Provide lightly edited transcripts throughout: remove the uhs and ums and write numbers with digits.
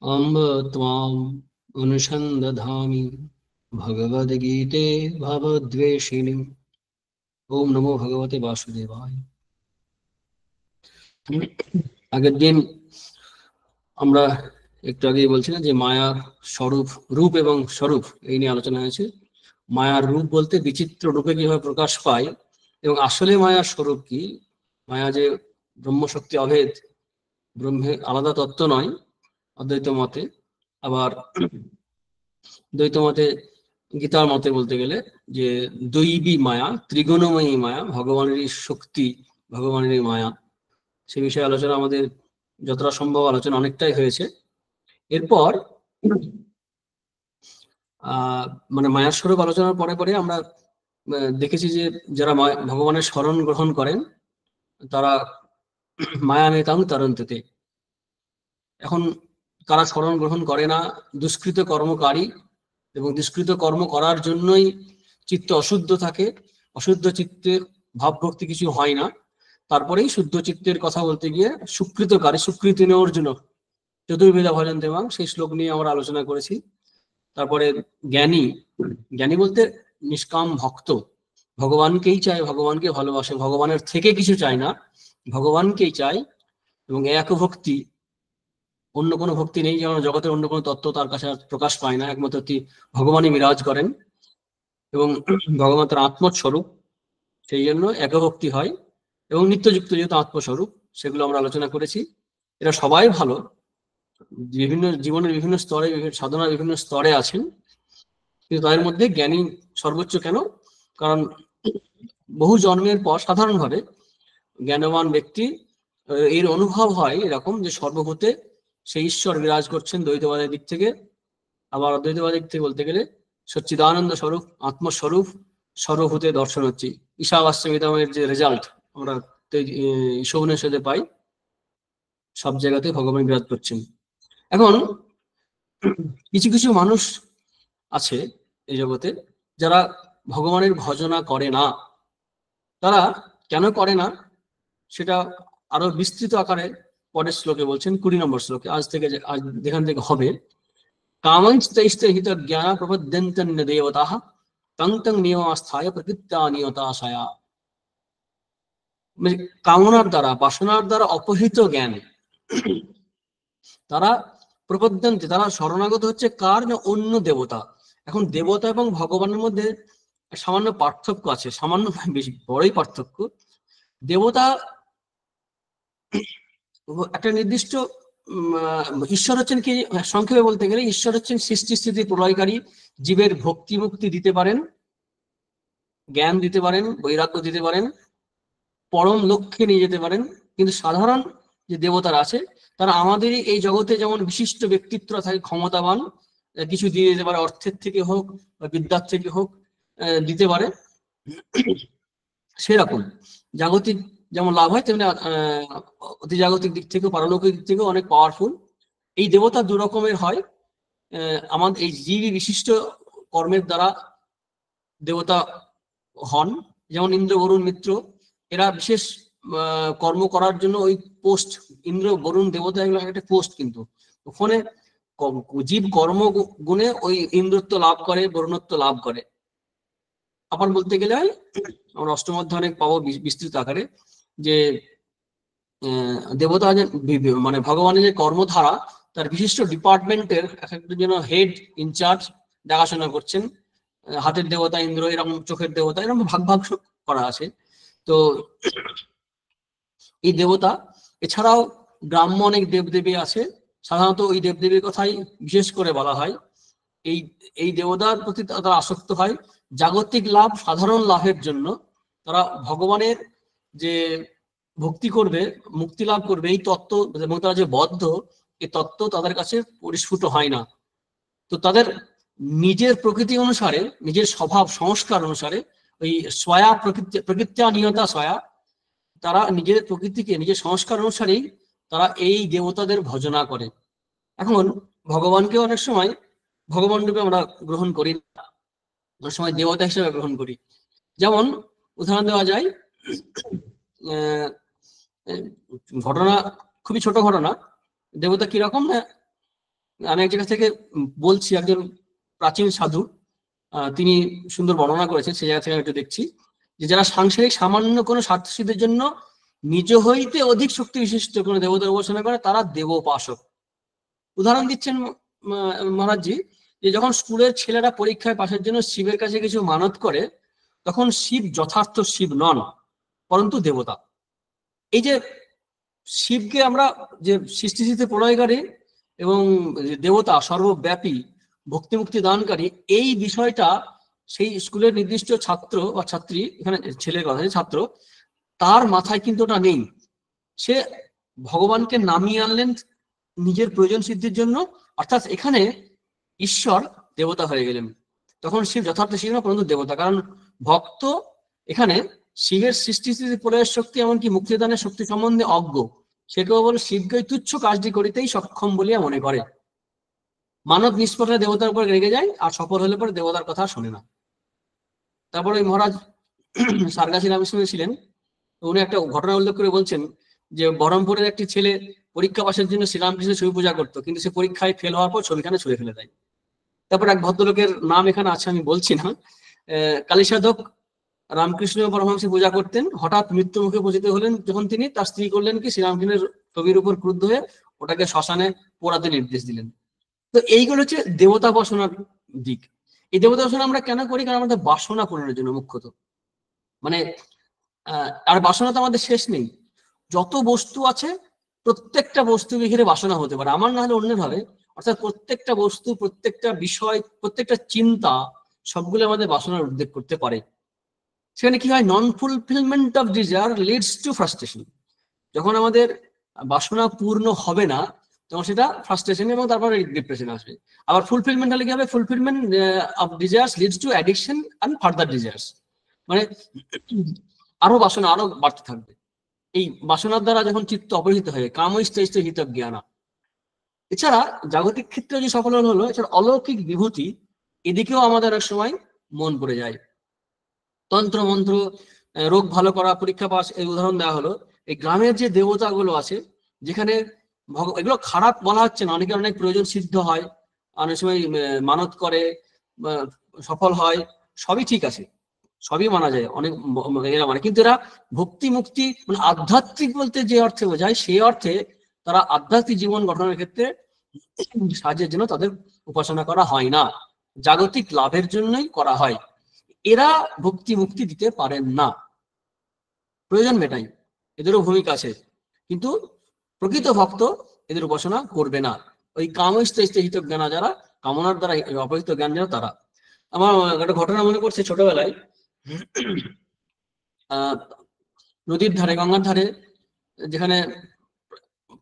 अम्ब त्वाम् अनुसन्दधामि भगवद्गीते भवद्वेषिणीम्। ओम नमो भगवते वासुदेवाय। আগের দিন আমরা একটু আগেই বলছিলাম যে মায়ার স্বরূপ, রূপ এবং স্বরূপ এই নিয়ে আলোচনা হয়েছে। মায়ার রূপ বলতে বিচিত্র রূপে কিভাবে প্রকাশ পায় এবং আসলে মায়ার স্বরূপ কি। মায়া যে ব্রহ্মশক্তি অভেদ, ব্রহ্মের আলাদা তত্ত্ব নয় অদ্বৈত মতে। আবার দ্বৈত মতে, গীতার মতে বলতে গেলে যে দৈবী মায়া, ত্রিগুণময়ী মায়া, ভগবানেরই শক্তি, ভগবানেরই মায়া, সে বিষয়ে আলোচনা আমাদের যতটা সম্ভব আলোচনা অনেকটাই হয়েছে। এরপর আহ মানে মায়ার স্বরূপ আলোচনার পরে পরে আমরা দেখেছি যে যারা ভগবানের শরণ গ্রহণ করেন তারা মায়া মেতাং তরন্তেতে। এখন কারা শরণ গ্রহণ করে না, দুষ্কৃত কর্মকারী, এবং দুষ্কৃত কর্ম করার জন্যই চিত্ত অশুদ্ধ থাকে, অশুদ্ধ চিত্তে ভাবভক্তি কিছু হয় না, তারপরেই শুদ্ধ চিত্তের কথা বলতে গিয়ে সুকৃতকারী, সুকৃতি অর্জুন চতুর্বিধা ভজন দেবাং, সেই শ্লোক নিয়ে আমরা আলোচনা করেছি। তারপরে জ্ঞানী, জ্ঞানী বলতে নিষ্কাম ভক্ত, ভগবানকেই চায়, ভগবানকে ভালোবাসে, ভগবানের থেকে কিছু চায় না, ভগবানকেই চায়। এবং এক ভক্তি, অন্য কোনো ভক্তি নেই, যেমন জগতের অন্য কোনো তত্ত্ব তার কাছে প্রকাশ পায় না, একমাত্র ভগবানই বিরাজ করেন এবং ভগবান তার আত্মস্বরূপ, সেই জন্য একভক্তি হয়। এবং নিত্যযুক্ত যেহেতু আত্মস্বরূপ, সেগুলো আমরা আলোচনা করেছি। এরা সবাই ভালো, বিভিন্ন জীবনের বিভিন্ন স্তরে, বিভিন্ন সাধনার বিভিন্ন স্তরে আছেন, কিন্তু তাদের মধ্যে জ্ঞানী সর্বোচ্চ। কেন? কারণ বহু জন্মের পর সাধারণভাবে জ্ঞানবান ব্যক্তি এর অনুভব হয় এরকম যে সর্বভূতে সেই ঈশ্বর বিরাজ করছেন দ্বৈতবাদের দিক থেকে। আবার অদ্বৈতবাদের দিক থেকে বলতে গেলে সচ্চিদানন্দ স্বরূপ, আত্মস্বরূপ, সর্বভূতে দর্শন হচ্ছে ঈশাবাস্যমিদমের যে রেজাল্ট আমরা ঈশোপনিষদে পাই, সব জায়গাতে ভগবান বিরাজ করছেন। এখন কিছু কিছু মানুষ আছে এই জগতে যারা ভগবানের ভজনা করে না। তারা কেন করে না সেটা আরো বিস্তৃত আকারে পরের শ্লোকে বলছেন, 20 নম্বর শ্লোকে, আজ থেকে আজ যেখান থেকে হবে। কামঞ্চৈস্তহিত জ্ঞান প্রপদ্যন্তন্য দেবতাঃ তং তং নিয়মাস্থায় প্রকৃত্তা নিয়তাশয়া। মানে কামনার দ্বারা, বাসনার দ্বারা অপহৃত জ্ঞান তারা প্রপদ্যন্তে, তারা শরণাগত হচ্ছে কার না, অন্য দেবতা। এখন দেবতা এবং ভগবানের মধ্যে সামান্য পার্থক্য আছে, সামান্য বেশি বড়ই পার্থক্য। দেবতা একটা নির্দিষ্ট ঈশ্বর হচ্ছেন কি, সংক্ষেপে বলতে গেলে ঈশ্বর হচ্ছেন সৃষ্টি স্থিতি প্রলয়কারী, জীবের ভক্তি মুক্তি দিতে পারেন, জ্ঞান দিতে পারেন, বৈরাগ্য দিতে পারেন, পরম লক্ষ্যে নিয়ে যেতে পারেন। কিন্তু সাধারণ যে দেবতারা আছে তারা আমাদেরই এই জগতে যেমন বিশিষ্ট ব্যক্তিত্ব থাকে, ক্ষমতাবান, কিছু দিয়ে দিতে পারে, অর্থের থেকে হোক বা বিদ্যার থেকে হোক দিতে পারে, সেরকম জাগতিক যেমন লাভ হয় তেমনি অতি জাগতিক দিক থেকে, পারলৌকিক দিক থেকে অনেক পাওয়ারফুল। এই দেবতা দু রকমের হয়। আমাদের এই জীবী বিশিষ্ট কর্মের দ্বারা দেবতা হন, যেমন ইন্দ্র, বরুণ, মিত্র, এরা বিশেষ কর্ম করার জন্য ওই পোস্ট, ইন্দ্র, বরুণ, দেবতা এগুলো একটা পোস্ট, কিন্তু ওখানে জীব কর্ম গুণে ওই ইন্দ্রত্ব লাভ করে, বরুণত্ব লাভ করে। আবার বলতে গেলে আমরা অষ্টম অধ্যায়ে অনেক পাবো বিস্তৃত আকারে যে দেবতা মানে ভগবানের যে কর্মধারা, তার বিশিষ্ট ডিপার্টমেন্টের একজন যেন হেড, ইনচার্জ, দেখাশোনা করছেন। হাতের দেবতা ইন্দ্র, এরকম চোখের দেবতা, এরকম ভাগ ভাগ করা আছে। তো এই দেবতা এছাড়াও গ্রাম্য অনেক দেবদেবী আছে, সাধারণত ওই দেবদেবীর কথাই বিশেষ করে বলা হয়। এই এই দেবতার প্রতি তারা আসক্ত হয় জাগতিক লাভ, সাধারণ লাভের জন্য। তারা ভগবানের যে ভক্তি করবে, মুক্তি লাভ করবে, এই তত্ত্ব এবং তারা যে বদ্ধ, এই তত্ত্ব তাদের কাছে পরিস্ফুট হয় না। তো তাদের নিজের প্রকৃতি অনুসারে, নিজের স্বভাব সংস্কার অনুসারে, ওই স্বয়া প্রকৃত্যানিয়তা স্বয়া, তারা নিজের প্রকৃতিকে, নিজের সংস্কার অনুসারেই তারা এই দেবতাদের ভজনা করে। এখন ভগবানকে অনেক সময় ভগবান রূপে আমরা গ্রহণ করি না, অনেক সময় দেবতা হিসেবে গ্রহণ করি। যেমন উদাহরণ দেওয়া যায়, ঘটনা খুবই ছোট ঘটনা। দেবতা কিরকম, আমি এক জায়গা থেকে বলছি, একজন প্রাচীন সাধু তিনি সুন্দর বর্ণনা করেছেন, সেই জায়গা থেকে আমি একটু দেখছি যে যারা সাংসারিক সামান্য কোনো স্বার্থসিদ্ধির জন্য নিজ হইতে অধিক শক্তি বিশিষ্ট কোনো দেবতার উপাসনা করে তারা দেবোপাসক। উদাহরণ দিচ্ছেন মহারাজজি, যে যখন স্কুলের ছেলেরা পরীক্ষায় পাশের জন্য শিবের কাছে কিছু মানত করে, তখন শিব যথার্থ শিব নন, পরন্তু দেবতা। এই যে শিবকে আমরা যে সৃষ্টিস্থিতি প্রলয়কারী এবং দেবতা, সর্বব্যাপী, ভক্তিমুক্তি দানকারী, এই বিষয়টা সেই স্কুলের নির্দিষ্ট ছাত্র বা ছাত্রী, এখানে ছেলের কথা, ছাত্র, তার মাথায় কিন্তু ওটা নেই। সে ভগবানকে নামিয়ে আনলেন নিজের প্রয়োজন সিদ্ধির জন্য, অর্থাৎ এখানে ঈশ্বর দেবতা হয়ে গেলেন। তখন শিব যথার্থ শিব না, পরন্তু দেবতা। কারণ ভক্ত এখানে শিবের সৃষ্টি স্থিতি প্রলয়ের শক্তি, এমনকি মুক্তিদানের শক্তি সম্বন্ধে অজ্ঞ। সে কেবল শিবকে তুচ্ছ কাজটি করিতেই সক্ষম বলিয়া মনে করে। মানব নিষ্পট হলে দেবতার উপর রেগে যায়, আর সফল হলে পরে দেবতার কথা শোনে না। তারপরে ওই মহারাজ সারগাছি রামকৃষ্ণ ছিলেন, উনি একটা ঘটনা উল্লেখ করে বলছেন যে বহরমপুরের একটি ছেলে পরীক্ষা পাশের জন্য শ্রীরামকৃষ্ণের ছবি পূজা করতো, কিন্তু সে পরীক্ষায় ফেল হওয়ার পর ছবিখানে ছুঁড়ে ফেলে দেয়। তারপর এক ভদ্রলোকের নাম এখানে আছে, আমি বলছি না, কালীসাধক রামকৃষ্ণ পরমহংসী পূজা করতেন, হঠাৎ মৃত্যু মুখে পতিত হলেন যখন তিনি, তার স্ত্রী করলেন কি, শ্রীরামকৃষ্ণের ছবির উপর ক্রুদ্ধ হয়ে ওটাকে শ্মশানে পোড়াতে নির্দেশ দিলেন। তো এইগুলো হচ্ছে দেবতা উপাসনার দিক। এই দেবতা উপাসনা আমরা কেন করি? কারণ আমাদের বাসনা পূরণের জন্য মুখ্যত। মানে আর বাসনা তো আমাদের শেষ নেই। যত বস্তু আছে প্রত্যেকটা বস্তু ঘিরে বাসনা হতে পারে, আমার না হলে অন্যের হবে। অর্থাৎ প্রত্যেকটা বস্তু, প্রত্যেকটা বিষয়, প্রত্যেকটা চিন্তা, সবগুলো আমাদের বাসনার উদ্বেগ করতে পারে। সেখানে কি হয়? Non fulfilment of desire leads to frustration. যখন আমাদের বাসনা পূর্ণ হবে না, তখন সেটা ফ্রাস্ট্রেশন এবং তারপরে ডিপ্রেশন আসবে। আবার ফুলফিলমেন্ট হলে কি হবে? Fulfilment of desires leads to addiction and further desires. মানে আরো বাসনা আরো বাড়তে থাকবে। এই বাসনার দ্বারা যখন চিত্ত অপরিহিত হয়, কামইষ্ট হিত জ্ঞানা। এছাড়া জাগতিক ক্ষেত্রে যে সফল হলো, এছাড়া অলৌকিক বিভূতি, এদিকেও আমাদের এক সময় মন পড়ে যায়। তন্ত্র মন্ত্র, রোগ ভালো করা, পরীক্ষা পাস, এই উদাহরণ দেওয়া হলো। এই গ্রামের যে দেবতাগুলো আছে, যেখানে এগুলো খারাপ বলা হচ্ছে না, অনেকের অনেক প্রয়োজন সিদ্ধ হয়, অনেক সময় মানত করে, সফল হয়, সবই ঠিক আছে, সবই মানা যায়, অনেক এরা মানে, কিন্তু এরা ভক্তি মুক্তি মানে আধ্যাত্মিক বলতে যে অর্থে বোঝায়, সেই অর্থে তারা আধ্যাত্মিক জীবন গঠনের ক্ষেত্রে সাহায্যের জন্য তাদের উপাসনা করা হয় না, জাগতিক লাভের জন্যই করা হয়। এরা ভক্তি মুক্তি দিতে পারেন না, প্রয়োজন মেটাই, এদেরও ভূমিকা আছে, কিন্তু প্রকৃত ভক্ত এদের উপাসনা করবে না। ওই কামইষ্ট হিত জ্ঞানা, যারা কামনার দ্বারা অপরিহিত জ্ঞান যারা, তারা। আমার একটা ঘটনা মনে পড়ছে, ছোটবেলায় নদীর ধারে, গঙ্গার ধারে, যেখানে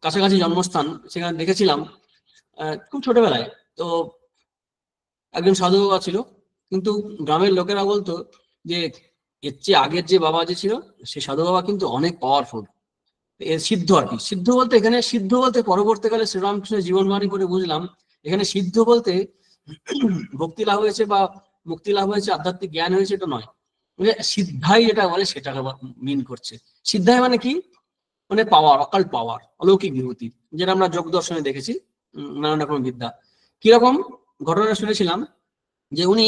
কাছাকাছি জন্মস্থান, সেখানে দেখেছিলাম খুব ছোটবেলায়। তো একজন সাধু বাবা ছিল, কিন্তু গ্রামের লোকেরা বলতো যে এর চেয়ে আগের যে বাবা যে ছিল, সে সাধু বাবা কিন্তু অনেক পাওয়ারফুল, এর সিদ্ধ আর কি। সিদ্ধ বলতে এখানে, সিদ্ধ বলতে পরবর্তীকালে শ্রীরামকৃষ্ণের জীবনবাণী করে বুঝলাম, এখানে সিদ্ধ বলতে ভক্তি লাভ হয়েছে বা মুক্তি লাভ হয়েছে, আধ্যাত্মিক জ্ঞান হয়েছে, এটা নয়। মানে সিদ্ধাই যেটা বলে সেটাকে মিন করছে। সিদ্ধাই মানে কি? মানে পাওয়ার, অকাল পাওয়ার, অলৌকিক বিভূতি, যেটা আমরা যোগ দর্শনে দেখেছি, নানান রকম বিদ্যা। কিরকম ঘটনা শুনেছিলাম যে উনি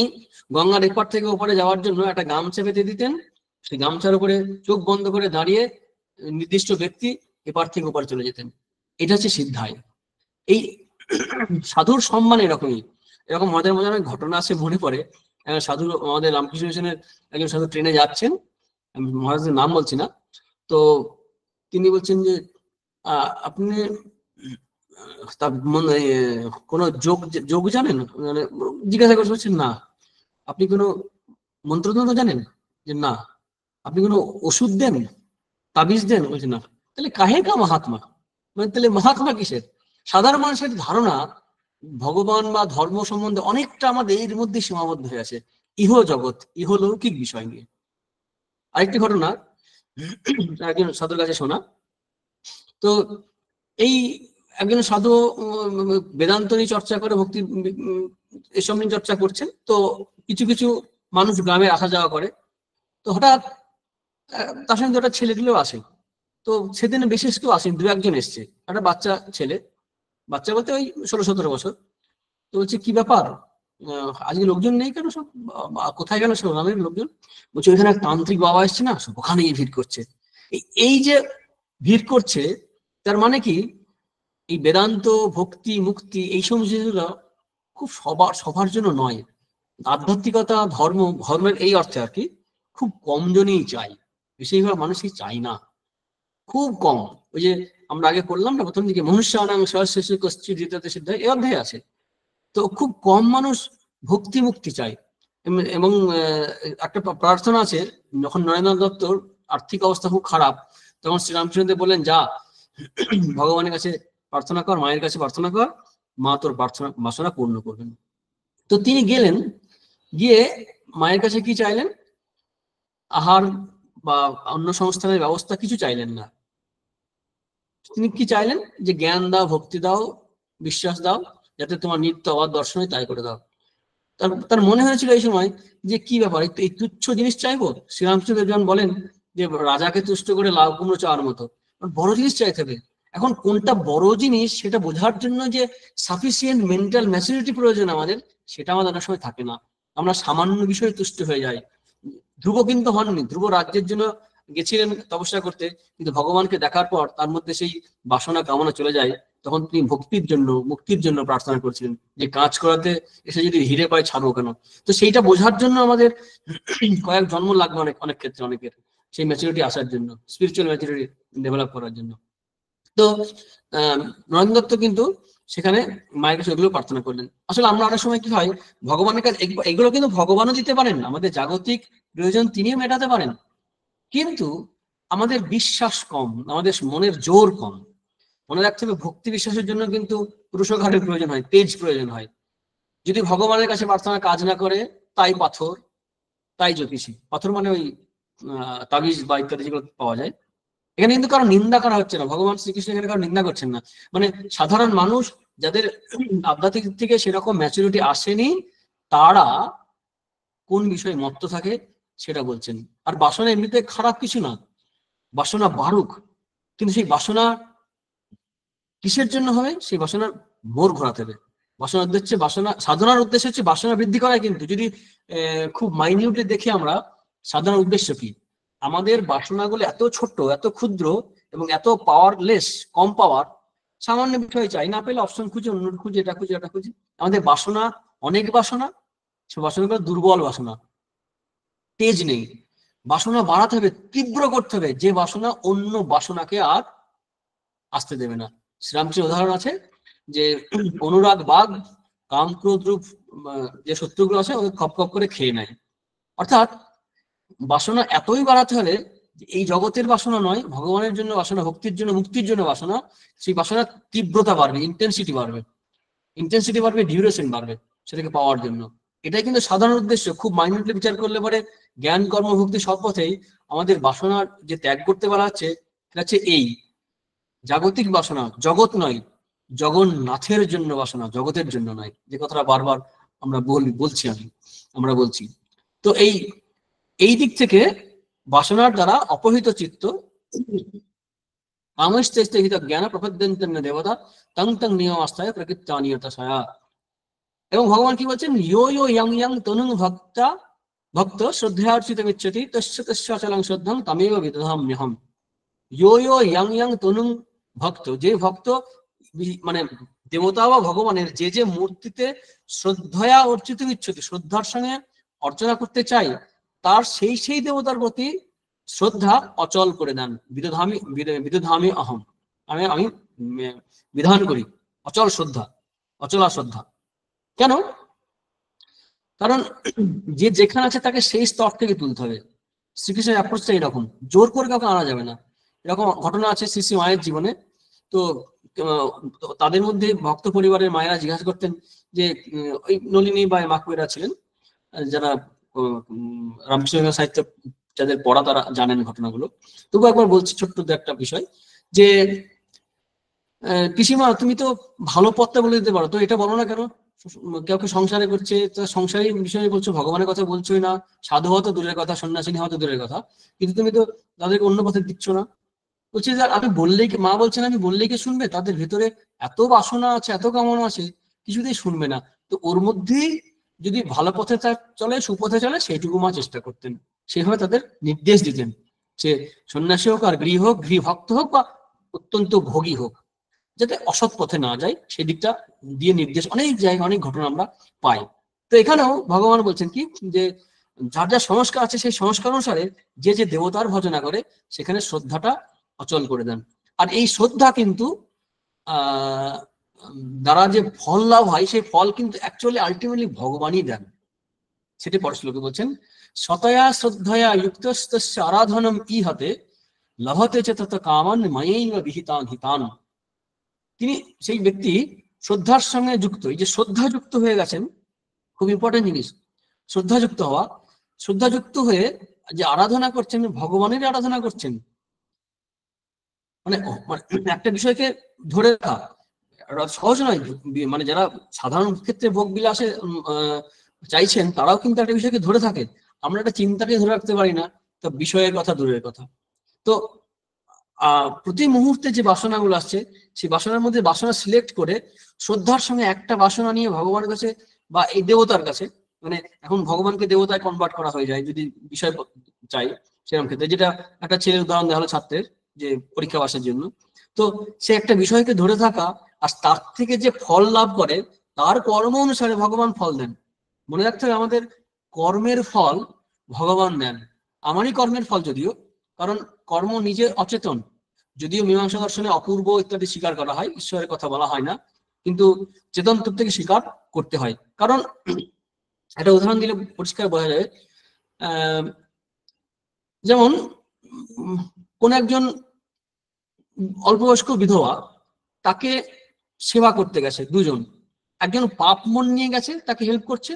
গঙ্গার এপার থেকে ওপারে যাওয়ার জন্য একটা গামছা পেতে দিতেন, সেই গামছার উপরে চোখ বন্ধ করে দাঁড়িয়ে নির্দিষ্ট ব্যক্তি এপার থেকে ওপারে চলে যেতেন। এটা হচ্ছে সিদ্ধাই। এই সাধুর সম্মান এরকমই। এরকম মজার মজার অনেক ঘটনা আছে মনে পড়ে। সাধু, আমাদের রামকৃষ্ণ মিশনের একজন সাধু ট্রেনে যাচ্ছেন, মহারাজের নাম বলছি না, তো তিনি বলছেন যে আপনি কোন যোগ যোগ জানেন? মানে জিজ্ঞাসা করছেন, না। আপনি কোনো মন্ত্রতন্ত্র জানেন? যে না। আপনি কোনো ওষুধ দেন, তাবিজ দেন? বলছে না। তাহলে কাহে কা মহাত্মা? মানে তাহলে মহাত্মা কিসের? সাধারণ মানুষের ধারণা ভগবান বা ধর্ম সম্বন্ধে অনেকটা আমাদের এর মধ্যে সীমাবদ্ধ হয়ে আছে, ইহ জগৎ, ইহলৌকিক বিষয় নিয়ে। আরেকটি ঘটনা একজন সাধুর কাছে শোনা। তো এই একজন সাধু বেদান্ত নিয়ে চর্চা করে, ভক্তি এসব নিয়ে চর্চা করছেন। তো কিছু কিছু মানুষ গ্রামে আসা যাওয়া করে। তো হঠাৎ তার সঙ্গে একটা ছেলেগুলো আসে। তো সেদিন বিশেষ কেউ আসেন, দু একজন এসছে, একটা বাচ্চা ছেলে। বাচ্চা বলতে ওই 16-17 বছর। তো বলছে কি ব্যাপার, আজকে লোকজন নেই কেন, সব কোথায় গেল সব গ্রামের লোকজন? বলছে ওইখানে এক তান্ত্রিক বাবা এসছে না, সব ওখানেই ভিড় করছে। এই যে ভিড় করছে, তার মানে কি এই বেদান্ত, ভক্তি, মুক্তি, এই সমস্ত জিনিসগুলো খুব সবার জন্য নয়। আধ্যাত্মিকতা, ধর্মের এই অর্থে আর কি খুব কম জনই চাই, বেশিরভাগ মানুষই চাই না, খুব কম। ওই যে আমরা আগে করলাম না প্রথম দিকে, মনুষ্যানাং সহস্র কশ্চিৎ হৃদয়তে সিদ্ধ, এই অধ্যায়ে আছে। তো খুব কম মানুষ ভক্তি মুক্তি চায়। এবং একটা প্রার্থনা আছে, যখন নরেন্দ্রনাথ দত্তর আর্থিক অবস্থা খুব খারাপ, তখন শ্রীরামচন্দ্র বললেন, যা ভগবানের কাছে প্রার্থনা কর, মায়ের কাছে প্রার্থনা কর, মা তোর প্রার্থনা বাসনা পূর্ণ করবেন। তো তিনি গেলেন, গিয়ে মায়ের কাছে কি চাইলেন? আহার বা অন্য সংস্থানের ব্যবস্থা কিছু চাইলেন না। তিনি কি চাইলেন? যে জ্ঞান দাও, ভক্তি দাও, বিশ্বাস দাও, যাতে তোমার নিত্য অবাধ দর্শন হয়, তাই করে দাও। তার মনে হয়েছিল এই সময় যে কি ব্যাপার, এই তুচ্ছ জিনিস চাইবো? শ্রীরামচন্দ্র যখন বলেন যে রাজাকে তুষ্ট করে লাউ কুমড়ো চাওয়ার মতো, বড় জিনিস চাইতে হবে। এখন কোনটা বড় জিনিস সেটা বোঝার জন্য যে সাফিসিয়েন্ট মেন্টাল ম্যাচুরিটি প্রয়োজন আমাদের, সেটা আমাদের অনেক সময় থাকে না। আমরা সামান্য বিষয়ে তুষ্ট হয়ে যাই। ধ্রুব কিন্তু হননি, ধ্রুব রাজ্যের জন্য গেছিলেন তপস্যা করতে, কিন্তু ভগবানকে দেখার পর তার মধ্যে সেই বাসনা কামনা চলে যায়। তখন তিনি ভক্তির জন্য, মুক্তির জন্য প্রার্থনা করছিলেন, যে কাজ করাতে এসে যদি হিরে পায় ছাড়বো কেন। তো সেইটা বোঝার জন্য আমাদের কয়েক জন্ম লাগবে, অনেক ক্ষেত্রে অনেকের সেই ম্যাচুরিটি আসার জন্য, স্পিরিচুয়াল ম্যাচুরিটি ডেভেলপ করার জন্য। তো নরেন্দ্র দত্ত কিন্তু সেখানে মায়ের কাছে এগুলো প্রার্থনা করলেন। আসলে আমরা অনেক সময় কি হয়, ভগবানের কাছে এগুলো কিন্তু ভগবানও দিতে পারেন, আমাদের জাগতিক প্রয়োজন তিনিও মেটাতে পারেন, কিন্তু আমাদের বিশ্বাস কম, আমাদের মনের জোর কম। মনে রাখতে হবে, ভক্তি বিশ্বাসের জন্য কিন্তু পুরুষকারের প্রয়োজন হয়, তেজ প্রয়োজন হয়। যদি ভগবানের কাছে প্রার্থনা কাজ না করে, তাই পাথর, তাই জ্যোতিষী। পাথর মানে ওই তাবিজ বা ইত্যাদি যেগুলো পাওয়া যায়। এখানে কিন্তু কারো নিন্দা করা হচ্ছে না, ভগবান শ্রীকৃষ্ণ এখানে কারো নিন্দা করছেন না। মানে সাধারণ মানুষ যাদের আধ্যাত্মিক থেকে সেরকম ম্যাচুরিটি আসেনি, তারা কোন বিষয়ে মত্ত থাকে সেটা বলছেন। আর বাসনা এমনিতে খারাপ কিছু না, বাসনা বাড়ুক, কিন্তু সেই বাসনা কিসের জন্য হবে? সেই বাসনার মোড় ঘোরাতে হবে। বাসনার উদ্দেশ্যে, বাসনা সাধনার উদ্দেশ্য হচ্ছে বাসনা বৃদ্ধি করাই। কিন্তু যদি খুব মাইনিউটলি দেখি আমরা সাধনার উদ্দেশ্য কি, আমাদের বাসনাগুলো এত ছোট্ট, এত ক্ষুদ্র এবং এত পাওয়ারলেস, কম পাওয়ার, সামান্য বিষয় চাই, না পেলে অপশন খুঁজে, অন্য খুঁজে, এটা খুঁজে, এটা খুঁজে। আমাদের বাসনা অনেক বাসনা, সে বাসনাগুলো দুর্বল বাসনা, তেজ নেই। বাসনা বাড়াতে হবে, তীব্র করতে হবে, যে বাসনা অন্য বাসনাকে আর আসতে দেবে না। শ্রীরামকৃষ্ণের উদাহরণ আছে যে অনুরাগ বাঘ কাম ক্রোধ রূপ যে শত্রুগুলো আছে ওকে খপ খপ করে খেয়ে নেয়। অর্থাৎ বাসনা এতই বাড়াতে হলে, এই জগতের বাসনা নয়, ভগবানের জন্য বাসনা, ভক্তির জন্য, মুক্তির জন্য বাসনা, সেই বাসনার তীব্রতা বাড়বে, ইন্টেন্সিটি বাড়বে, ডিউরেশন বাড়বে সেটাকে পাওয়ার জন্য। এটাই কিন্তু সাধারণ উদ্দেশ্য। খুব মাইন্ডলি বিচার করলে পরে জ্ঞান, কর্ম, ভক্তি সব পথেই আমাদের বাসনার যে ত্যাগ করতে বলা হচ্ছে, এটা হচ্ছে এই জাগতিক বাসনা, জগৎ নয়, জগন্নাথের জন্য বাসনা, জগতের জন্য নয়। যে কথাটা বারবার আমরা আমরা বলছি। তো এই দিক থেকে বাসনার দ্বারা অপহৃত চিত্ত কামস্তেহিত জ্ঞান প্রপদ্যন্তেন দেবতা তং তং নিয়ম আস্থায় প্রকৃত্তানিয়তসায়া। এবং ভগবান কি বলছেন, ইয়ো ইয়ো ইয়াং ইয়াং তনুং ভক্ত শ্রদ্ধার্চিতমিচ্ছতি তস্য তস্য অচলং শ্রদ্ধং তমেব বিদধাম্যহম। ইয়ো ইয়ো ইয়াং ইয়াং তনুং ভক্ত, যে ভক্ত মানে দেবতা বা ভগবানের যে মূর্তিতে শ্রদ্ধয়া অর্চিত ইচ্ছতি, শ্রদ্ধার সঙ্গে অর্চনা করতে চাই, তার সেই দেবতার প্রতি শ্রদ্ধা অচল করে দেন। বিদধামি অহম, আমি বিধান করি অচল শ্রদ্ধা, অচলা শ্রদ্ধা। কেন? কারণ যে যেখানে আছে তাকে সেই স্তর থেকে তুলতে হবে। শ্রীকৃষ্ণের অ্যাপ্রোচটা এরকম, জোর করে কাউকে আনা যাবে না। এরকম ঘটনা আছে শ্রী মায়ের জীবনে। তো তাদের মধ্যে ভক্ত পরিবারের মায়েরা জিজ্ঞাসা করতেন যে ওই নলিনী বা মাকুয়েরা ছিলেন, যারা রামকৃষ্ণ সাহিত্য যাদের পড়া তারা জানেন ঘটনাগুলো। তবু একবার বলছি ছোট্ট একটা বিষয়, যে পিসিমা তুমি তো ভালো পথটা বলে দিতে পারো, তো এটা বলো না কেন? কাউকে সংসারে করছে, সংসারী বিষয়ে বলছো, ভগবানের কথা বলছোই না, সাধু হওয়া তো দূরের কথা, সন্ন্যাসিনী হওয়া তো দূরের কথা, কিন্তু তুমি তো তাদেরকে অন্য পথে দিচ্ছ না। বলছে যে আমি বললেই মা বলছেন আমি বললেই কি শুনবে? তাদের ভেতরে এত বাসনা আছে, এত কামনা আছে, কিছুতেই শুনবে না। তো ওর মধ্যেই যদি ভালো পথে চলে, সুপথে চলে, সেইটুকু মা চেষ্টা করতেন, সেভাবে তাদের নির্দেশ দিতেন। সে সন্ন্যাসী হোক আর গৃহভক্ত হোক বা অত্যন্ত ভোগী হোক, যাতে অসৎ পথে না যায় সেদিকটা দিয়ে নির্দেশ অনেক জায়গায় অনেক ঘটনা আমরা পাই। তো এখানেও ভগবান বলছেন কি যে যার যা সংস্কার আছে সেই সংস্কার অনুসারে যে যে দেবতার ভজনা করে সেখানে শ্রদ্ধাটা অচল করে দেন। আর এই শ্রদ্ধা কিন্তু আহ দ্বারা যে ফল লাভ হয় সেই ফল কিন্তু অ্যাকচুয়ালি আলটিমেটলি ভগবানই দেন। সেটি পরের শ্লোকে বলছেন, সতয়া শ্রদ্ধয়া যুক্তস্তস্য আরাধনম ইহতে লভতে চ তত কামান ময়ৈব বিহিতান হিতান। তিনি সেই ব্যক্তি শ্রদ্ধার সঙ্গে যুক্ত, এই যে শ্রদ্ধা যুক্ত হয়ে গেছেন, খুব ইম্পর্টেন্ট জিনিস, শ্রদ্ধাযুক্ত হওয়া। শ্রদ্ধাযুক্ত হয়ে যে আরাধনা করছেন, ভগবানের আরাধনা করছেন, মানে একটা বিষয়কে ধরে রাখা সহজ নয়। মানে যারা সাধারণ ক্ষেত্রে ভোগ বিলাসে চাইছেন তারাও কিন্তু একটা বিষয়কে ধরে থাকে। আমরা একটা চিন্তাকে ধরে রাখতে পারি না, তো বিষয়ের কথা দূরের কথা। তো প্রতি মুহূর্তে যে বাসনাগুলো আসছে সেই বাসনার মধ্যে বাসনা সিলেক্ট করে শ্রদ্ধার সঙ্গে একটা বাসনা নিয়ে ভগবানের কাছে বা এই দেবতার কাছে, মানে এখন ভগবানকে দেবতায় কনভার্ট করা হয়ে যায় যদি বিষয় চাই সেরকম ক্ষেত্রে। যেটা একটা ছেলের উদাহরণ দেওয়া হলো ছাত্রের যে পরীক্ষা বাসের জন্য, তো সে একটা বিষয়কে ধরে থাকা আর তার থেকে যে ফল লাভ করে তার কর্ম অনুসারে ভগবান ফল দেন। মনে রাখতে হবে আমাদের কর্মের ফল ভগবান দেন, আমারই কর্মের ফল যদিও, কারণ কর্ম নিজে অচেতন। যদিও মীমাংসা দর্শনে অপূর্ব ইত্যাদি স্বীকার করা হয়, ঈশ্বরের কথা বলা হয় না, কিন্তু চেতন তত্ত্ব থেকে স্বীকার করতে হয়। কারণ একটা উদাহরণ দিলে পরিষ্কার বোঝা যাবে। যেমন কোন একজন অল্পবয়স্ক বিধবা, তাকে সেবা করতে গেছে দুজন, একজন পাপ মন নিয়ে গেছে তাকে হেল্প করছে,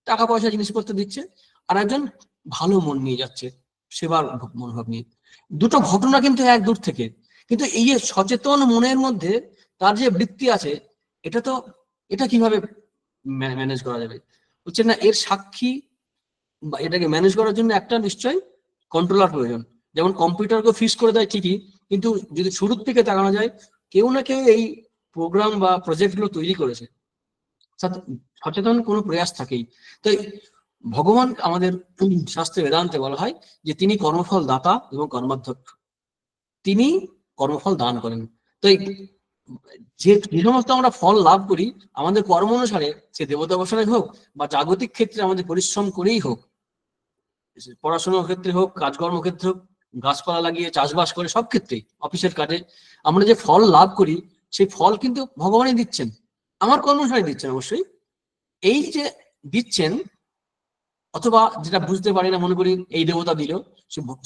টাকা পয়সা জিনিসপত্র দিচ্ছে, আর একজন ভালো মন নিয়ে যাচ্ছে, সেবার মনোভাব নিয়ে। দুটো ঘটনা কিন্তু এক দূর থেকে, কিন্তু এই যে সচেতন মনের মধ্যে তার যে বৃত্তি আছে, এটা কিভাবে ম্যানেজ করা যাবে? হচ্ছে না, এর সাক্ষী বা এটাকে ম্যানেজ করার জন্য একটা নিশ্চয়ই কন্ট্রোলার প্রয়োজন। যেমন কম্পিউটারকে ফিক্স করে দেয় ঠিকই, কিন্তু যদি শুরুর থেকে তাকানো যায়, কেউ না কেউ এই প্রোগ্রাম বা প্রজেক্টগুলো তৈরি করেছে, সচেতন কোনো প্রয়াস থাকেই। তাই ভগবান আমাদের শাস্ত্রে বেদান্তে বলা হয় যে তিনি কর্মফল দাতা এবং কর্মাধ্যক্ষ, তিনি কর্মফল দান করেন। তো যে সমস্ত আমরা ফল লাভ করি আমাদের কর্ম অনুসারে, সে দেবতা উপাসনায় হোক বা জাগতিক ক্ষেত্রে আমাদের পরিশ্রম করেই হোক, পড়াশোনার ক্ষেত্রে হোক, কাজকর্ম ক্ষেত্রে হোক, গাছপালা লাগিয়ে চাষবাস করে, সব ক্ষেত্রেই, অফিসের কাজে আমরা যে ফল লাভ করি সেই ফল কিন্তু ভগবানই দিচ্ছেন, আমার কর্ম অনুসারে দিচ্ছেন অবশ্যই। এই যে দিচ্ছেন, অথবা যেটা বুঝতে পারি না, মনে করি এই দেবতা দিল,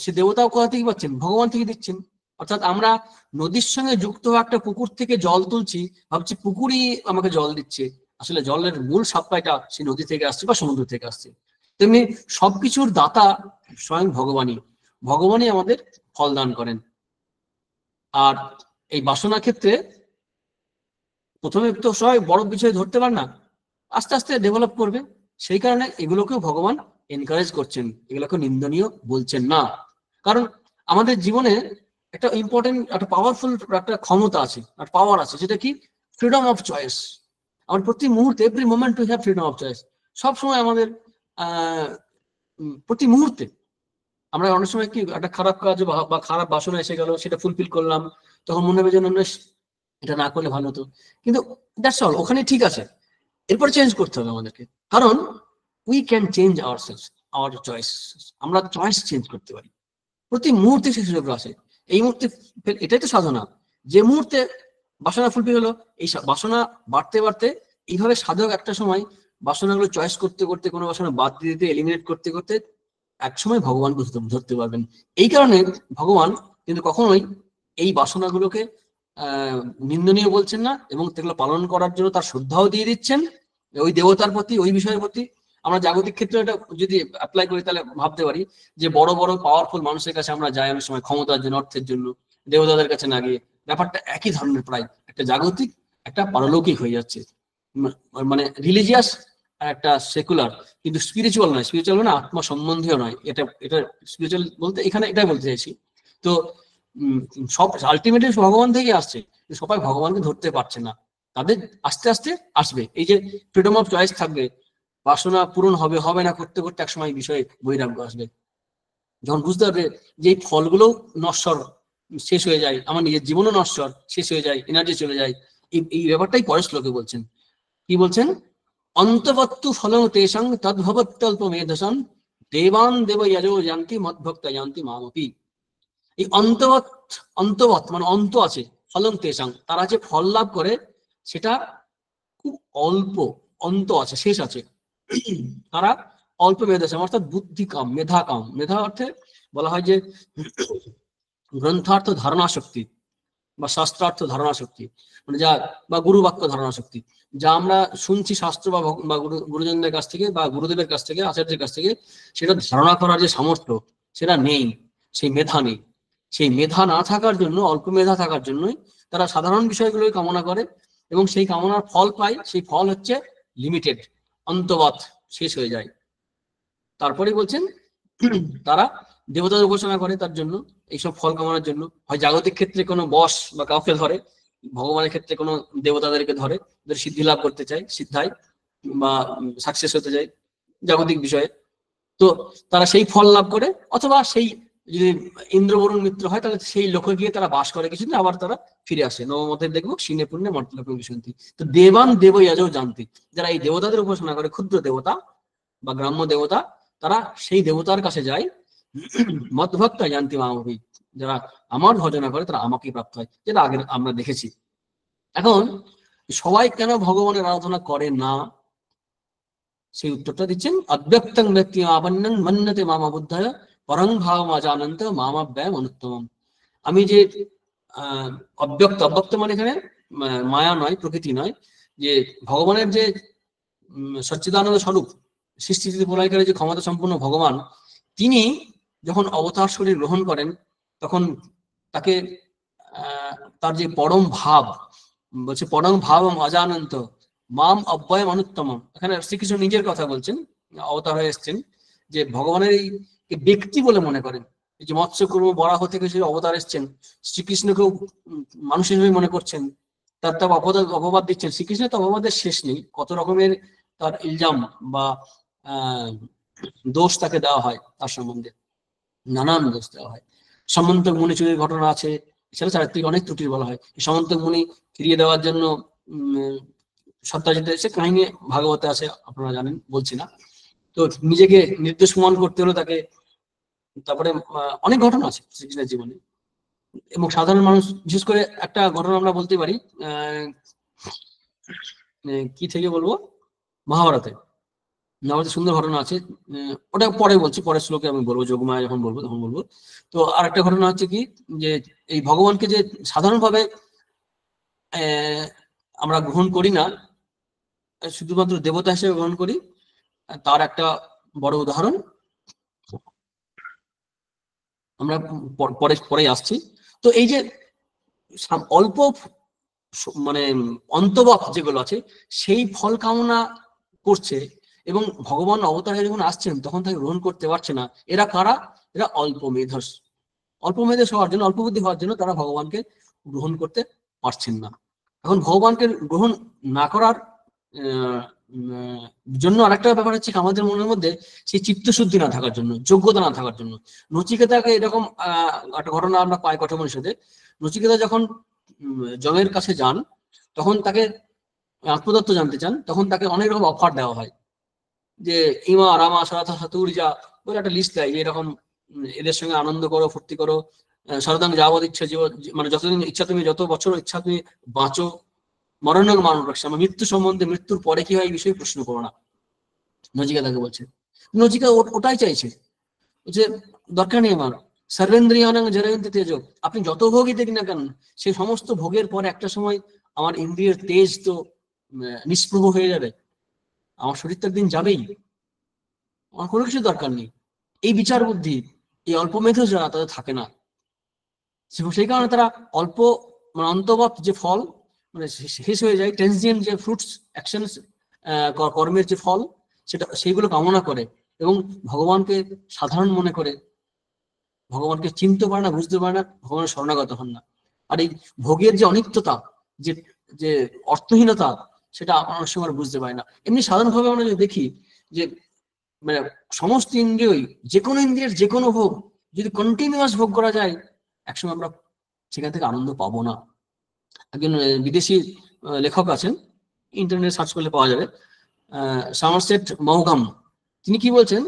সে দেবতাও কোথা থেকে পাচ্ছেন? ভগবান থেকে দিচ্ছেন। অর্থাৎ আমরা নদীর সঙ্গে যুক্ত একটা পুকুর থেকে জল তুলছি, ভাবছি পুকুরই আমাকে জল দিচ্ছে, আসলে জলের মূল সাপ্লাইটা সে নদী থেকে আসছে বা সমুদ্র থেকে আসছে। তেমনি সবকিছুর দাতা স্বয়ং ভগবানই আমাদের ফল দান করেন। আর এই বাসনা ক্ষেত্রে প্রথমে তো সবাই বড় বিষয় ধরতে পারে না, আস্তে আস্তে ডেভেলপ করবে। সেই কারণে এগুলোকেও ভগবান এনকারেজ করছেন, এগুলোকে নিন্দনীয় বলছেন না। কারণ আমাদের জীবনে একটা ইম্পর্টেন্ট, একটা পাওয়ারফুল একটা ক্ষমতা আছে, একটা পাওয়ার আছে, যেটা কি ফ্রিডম অফ চয়েস। আমার প্রতি মুহূর্তে, every moment to have freedom of choice. সবসময় আমাদের প্রতি মুহূর্তে আমরা অনেক সময় কি একটা খারাপ কাজ বা খারাপ বাসনা এসে গেল, সেটা ফুলফিল করলাম, তখন মনে হবে যেন এটা না করলে ভালো হতো, কিন্তু দ্যাটস অল, ওখানে ঠিক আছে। এরপর চেঞ্জ করতে হবে আমাদেরকে, কারণ we can change ourselves, our choice. আমরা চয়েস চেঞ্জ করতে পারি প্রতি মুহূর্তে, সে সুযোগ আসে। এই মুহূর্তে এটাই তো সাধনা। যে মুহূর্তে বাসনা ফুলফিল হলো, এই বাসনা বাড়তে বাড়তে এইভাবে সাধক একটা সময় বাসনাগুলো চয়েস করতে করতে, কোনো বাসনা বাদ দিয়ে দিতে, এলিমিনেট করতে করতে একসময় ভগবানকে ধরতে পারবেন। এই কারণে ভগবান কিন্তু কখনোই এই বাসনাগুলোকে নিন্দনীয় বলছেন না, এবং সেগুলো পালন করার জন্য তার শ্রদ্ধাও দিয়ে দিচ্ছেন ওই দেবতার প্রতি, ওই বিষয়ের প্রতি। আমরা জাগতিক ক্ষেত্রে এটা যদি অ্যাপ্লাই করি তাহলে ভাবতে পারি যে বড় বড় পাওয়ারফুল মানুষের কাছে আমরা যাই অনেক সময় ক্ষমতার জন্য, অর্থের জন্য, দেবতাদের কাছে না গিয়ে ব্যাপারটা একই ধরনের, প্রায় একটা জাগতিক একটা পারলৌকিক হয়ে যাচ্ছে। মানে রিলিজিয়াস আর একটা সেকুলার, কিন্তু স্পিরিচুয়াল নয়। স্পিরিচুয়াল মানে আত্মা সম্বন্ধীয় নয়, এটা স্পিরিচুয়াল বলতে এখানে এটাই বলতে চাইছি। তো সব আলটিমেটলি ভগবান থেকে আসছে, সবাই ভগবানকে ধরতে পারছে না, তাদের আস্তে আস্তে আসবে। এই যে ফ্রিডম অফ চয়েস থাকবে, বাসনা পূরণ হবে হবে না করতে করতে একসময় বিষয়ে বৈরাগ্য আসবে, যখন বুঝতে পারবে যে এই ফলগুলো নশ্বর, শেষ হয়ে যায়, আমার নিজের জীবনও নশ্বর, শেষ হয়ে যায়, এনার্জি চলে যায়। এই ব্যাপারটাই পরের শ্লোকে বলছেন। কি বলছেন? অন্তবত্তু ফলং তেষাং তদ্ভবত্যল্প মেধসং দেবান দেব যজো যান্তি মদ্ভক্তা যান্তি মামপি। এই অন্তবৎ, অন্তবৎ মানে অন্ত আছে, ফলং তেষাং তারা যে ফল লাভ করে সেটা খুব অল্প, অন্ত আছে, শেষ আছে। তারা অল্প মেধা, অর্থাৎ বুদ্ধি কাম, মেধা কাম। মেধা অর্থে বলা হয় যে গ্রন্থার্থ ধারণা শক্তি বা শাস্ত্রার্থ ধারণা শক্তি, মানে যা, বা গুরু বাক্য ধারণা শক্তি, যা আমরা শুনছি শাস্ত্র বা গুরুজনদের কাছ থেকে বা গুরুদেবের কাছ থেকে, আচার্যের কাছ থেকে, সেটা ধারণা করার যে সামর্থ্য সেটা নেই, সেই মেধা নেই। সেই মেধা না থাকার জন্য, অল্প মেধা থাকার জন্যই তারা সাধারণ বিষয়গুলোই কামনা করে এবং সেই কামনার ফল পায়, সেই ফল হচ্ছে লিমিটেড, অন্তবাত, শেষ হয়ে যায়। তারপরে বলছেন তারা দেবতাদের উপাসনা করে তার জন্য, এইসব ফল কামনার জন্য, হয় জাগতিক ক্ষেত্রে কোনো বস বা কাউকে ধরে, ভগবানের ক্ষেত্রে কোনো দেবতাদেরকে ধরে, যাদের সিদ্ধি লাভ করতে চায়, সিদ্ধায় বা সাকসেস হতে চায় জাগতিক বিষয়ে, তো তারা সেই ফল লাভ করে। অথবা সেই যদি ইন্দ্র বরুণ মিত্র হয় তাহলে সেই লোকে গিয়ে তারা বাস করে কিছুদিন, আবার তারা ফিরে আসে। নবমতে দেখবো সিনে পুণ্যে মর্তলোকে বিশন্তি। তো দেবান দেব ইয়াজও জানতি, যারা এই দেবতাদের উপাসনা করে, ক্ষুদ্র দেবতা বা গ্রাম্য দেবতা, তারা সেই দেবতার কাছে যায়, মদভক্তা জানতি মামভি, যারা আমার ভজনা করে তারা আমাকে প্রাপ্ত হয়, যেটা আগে আমরা দেখেছি। এখন সবাই কেন ভগবানের আরাধনা করে না, সেই উত্তরটা দিচ্ছেন, অব্যক্তং ব্যক্তি আবন্নং মন্যতে মামা বুদ্ধায় পরং ভাব অজানন্ত মামাব্যয় অনুত্তম। আমি যে অব্যক্ত, অব্যক্ত মানে এখানে মায়া নয়, প্রকৃতি নয়, যে ভগবানের যে সচ্চিদানন্দ স্বরূপ, সৃষ্টি প্রলয়কারী যে ক্ষমতা সম্পন্ন ভগবান, তিনি যখন অবতার শরীর গ্রহণ করেন তখন তাকে তার যে পরম ভাব, বলছে পরম ভাব অজানন্ত মাম অব্যয় অনুত্তম। এখানে শ্রীকৃষ্ণ নিজের কথা বলছেন, অবতার হয়ে এসছেন, যে ভগবানের এই ব্যক্তি বলে মনে করেন। এই যে মৎস্য কুর্ম বরাহ থেকে যে অবতার এসছেন, শ্রীকৃষ্ণকেও মানুষ হিসেবে মনে করছেন, তার তো অপবাদ দিচ্ছেন। শ্রীকৃষ্ণের তো অপবাদের শেষ নেই, কত রকমের তার ইলজাম বা দোষ তাকে দেওয়া হয়, তার সম্বন্ধে নানান দোষ দেওয়া হয়। সমন্তক মুনি চুরির ঘটনা আছে, এছাড়া চারিত্রিক অনেক ত্রুটি বলা হয়। সমন্তক মুনি ফিরিয়ে দেওয়ার জন্য সত্যাজিৎ এসে কাহিনী ভাগবতে আছে, আপনারা জানেন, বলছি না। তো নিজেকে নির্দোষ প্রমাণ করতে হলো তাকে। তারপরে অনেক ঘটনা আছে শ্রীকৃষ্ণের জীবনে, এবং সাধারণ মানুষ, বিশেষ করে একটা ঘটনা আমরা বলতে পারি, কি থেকে বলবো, মহাভারতে। মহাভারতে সুন্দর ঘটনা আছে, ওটা পরে বলছি, পরের শ্লোকে আমি বলবো, যোগমায়া যখন বলবো তখন বলবো। তো আর একটা ঘটনা হচ্ছে কি, যে এই ভগবানকে যে সাধারণভাবে আমরা গ্রহণ করি না, শুধুমাত্র দেবতা হিসেবে গ্রহণ করি, তার একটা বড় উদাহরণ আমরা পরে পরে আসছি। তো এই যে অল্প মানে অন্তবক যেগুলো আছে, সেই ফল কামনা করছে, এবং ভগবান অবতারে যখন আসছেন তখন তাকে গ্রহণ করতে পারছে না। এরা কারা? এরা অল্প মেধস। অল্প মেধস হওয়ার জন্য, অল্প বুদ্ধি হওয়ার জন্য তারা ভগবানকে গ্রহণ করতে পারছেন না। এখন ভগবানকে গ্রহণ না করার জন্য আরেকটা ব্যাপার হচ্ছে আমাদের মনের মধ্যে সেই চিত্তশুদ্ধি না থাকার জন্য, যোগ্যতা না থাকার জন্য। নচিকেতাকে এরকম একটা ঘটনা আমরা পাই কঠোপনিষদে। নচিকেতা যখন যমের কাছে যান, তখন তাকে আত্মতত্ত্ব জানতে চান, তখন তাকে অনেক রকম অফার দেওয়া হয়, যে ইমা রামা সরাথা সাতুর্যা বলে একটা লিস্ট দেয়, যে এরকম এদের সঙ্গে আনন্দ করো, ফুর্তি করো, সরদাং যাবৎ ইচ্ছা, মানে যতদিন ইচ্ছা তুমি, যত বছর ইচ্ছা তুমি বাঁচো, মরণের মানুষ রাখছে, আমার মৃত্যু সম্বন্ধে, মৃত্যুর পরে কি হয় এই বিষয়ে প্রশ্ন করো না। নচিকেতাকে বলছে, নচিকেতা ওটাই চাইছে, যে দরকার নেই আমার সর্বেন্দ্রিয়ানাং জরায়ন্তি তেজ, আপনি যত ভোগই দেখি না কেন, সেই সমস্ত ভোগের পরে একটা সময় আমার ইন্দ্রিয়ের তেজ তো নিষ্প্রভ হয়ে যাবে, আমার শরীরটা দিন যাবেই, আমার কোনো কিছু দরকার নেই। এই বিচার বুদ্ধি এই অল্প মেধস যারা, তাদের থাকে না। সেই কারণে তারা অল্প, মানে অন্তবৎ যে ফল, মানে শেষ হয়ে যায়, ট্রানজিয়েন্ট যে ফ্রুটস, অ্যাকশন, কর্মের যে ফল, সেটা সেইগুলো কামনা করে এবং ভগবানকে সাধারণ মনে করে। ভগবানকে চিনতে পারে না, বুঝতে পারে না, ভগবানের শরণাগত হন না। আর এই ভোগের যে অনিত্যতা, যে যে অর্থহীনতা, সেটা অনেক সময় বুঝতে পারে না। এমনি সাধারণভাবে আমরা যদি দেখি যে মানে সমস্ত ইন্দ্রিয়ই, যে কোনো ইন্দ্রিয়ের যে কোনো ভোগ যদি কন্টিনিউয়াস ভোগ করা যায়, একসময় আমরা সেখান থেকে আনন্দ পাবো না। একজন বিদেশি লেখক আছেন, ইন্টারনেট সার্চ করলে পাওয়া যাবে, সামারসেট মৌগাম। তিনি কি বলছেন,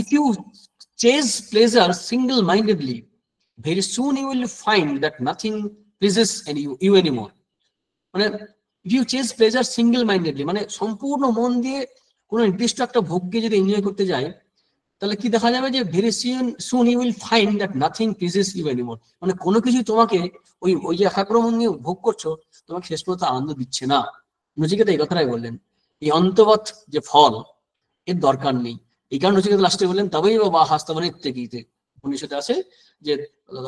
if you chase pleasure single mindedly, very soon you will find that nothing pleases you anymore. মানে if you chase pleasure single mindedly, মানে সম্পূর্ণ মন দিয়ে কোনো নির্দিষ্ট একটা ভোগকে যদি এনজয় করতে যায়, তাহলে কি দেখা যাবে যে very soon you will find that nothing pleases you anymore. মানে কোনো কিছু তোমাকে ওই ওই যে একাগ্র মন নিয়ে ভোগ করছো, তোমাকে শেষ পর্যন্ত আনন্দ দিচ্ছে না। নচিকেতা এই কথাটাই বললেন, এই অন্তবৎ যে ফল, এর দরকার নেই। এই কারণে নচিকেতা লাস্টে বললেন তবেই বা হাস্তাবান গীতে, উপনিষদে আছে যে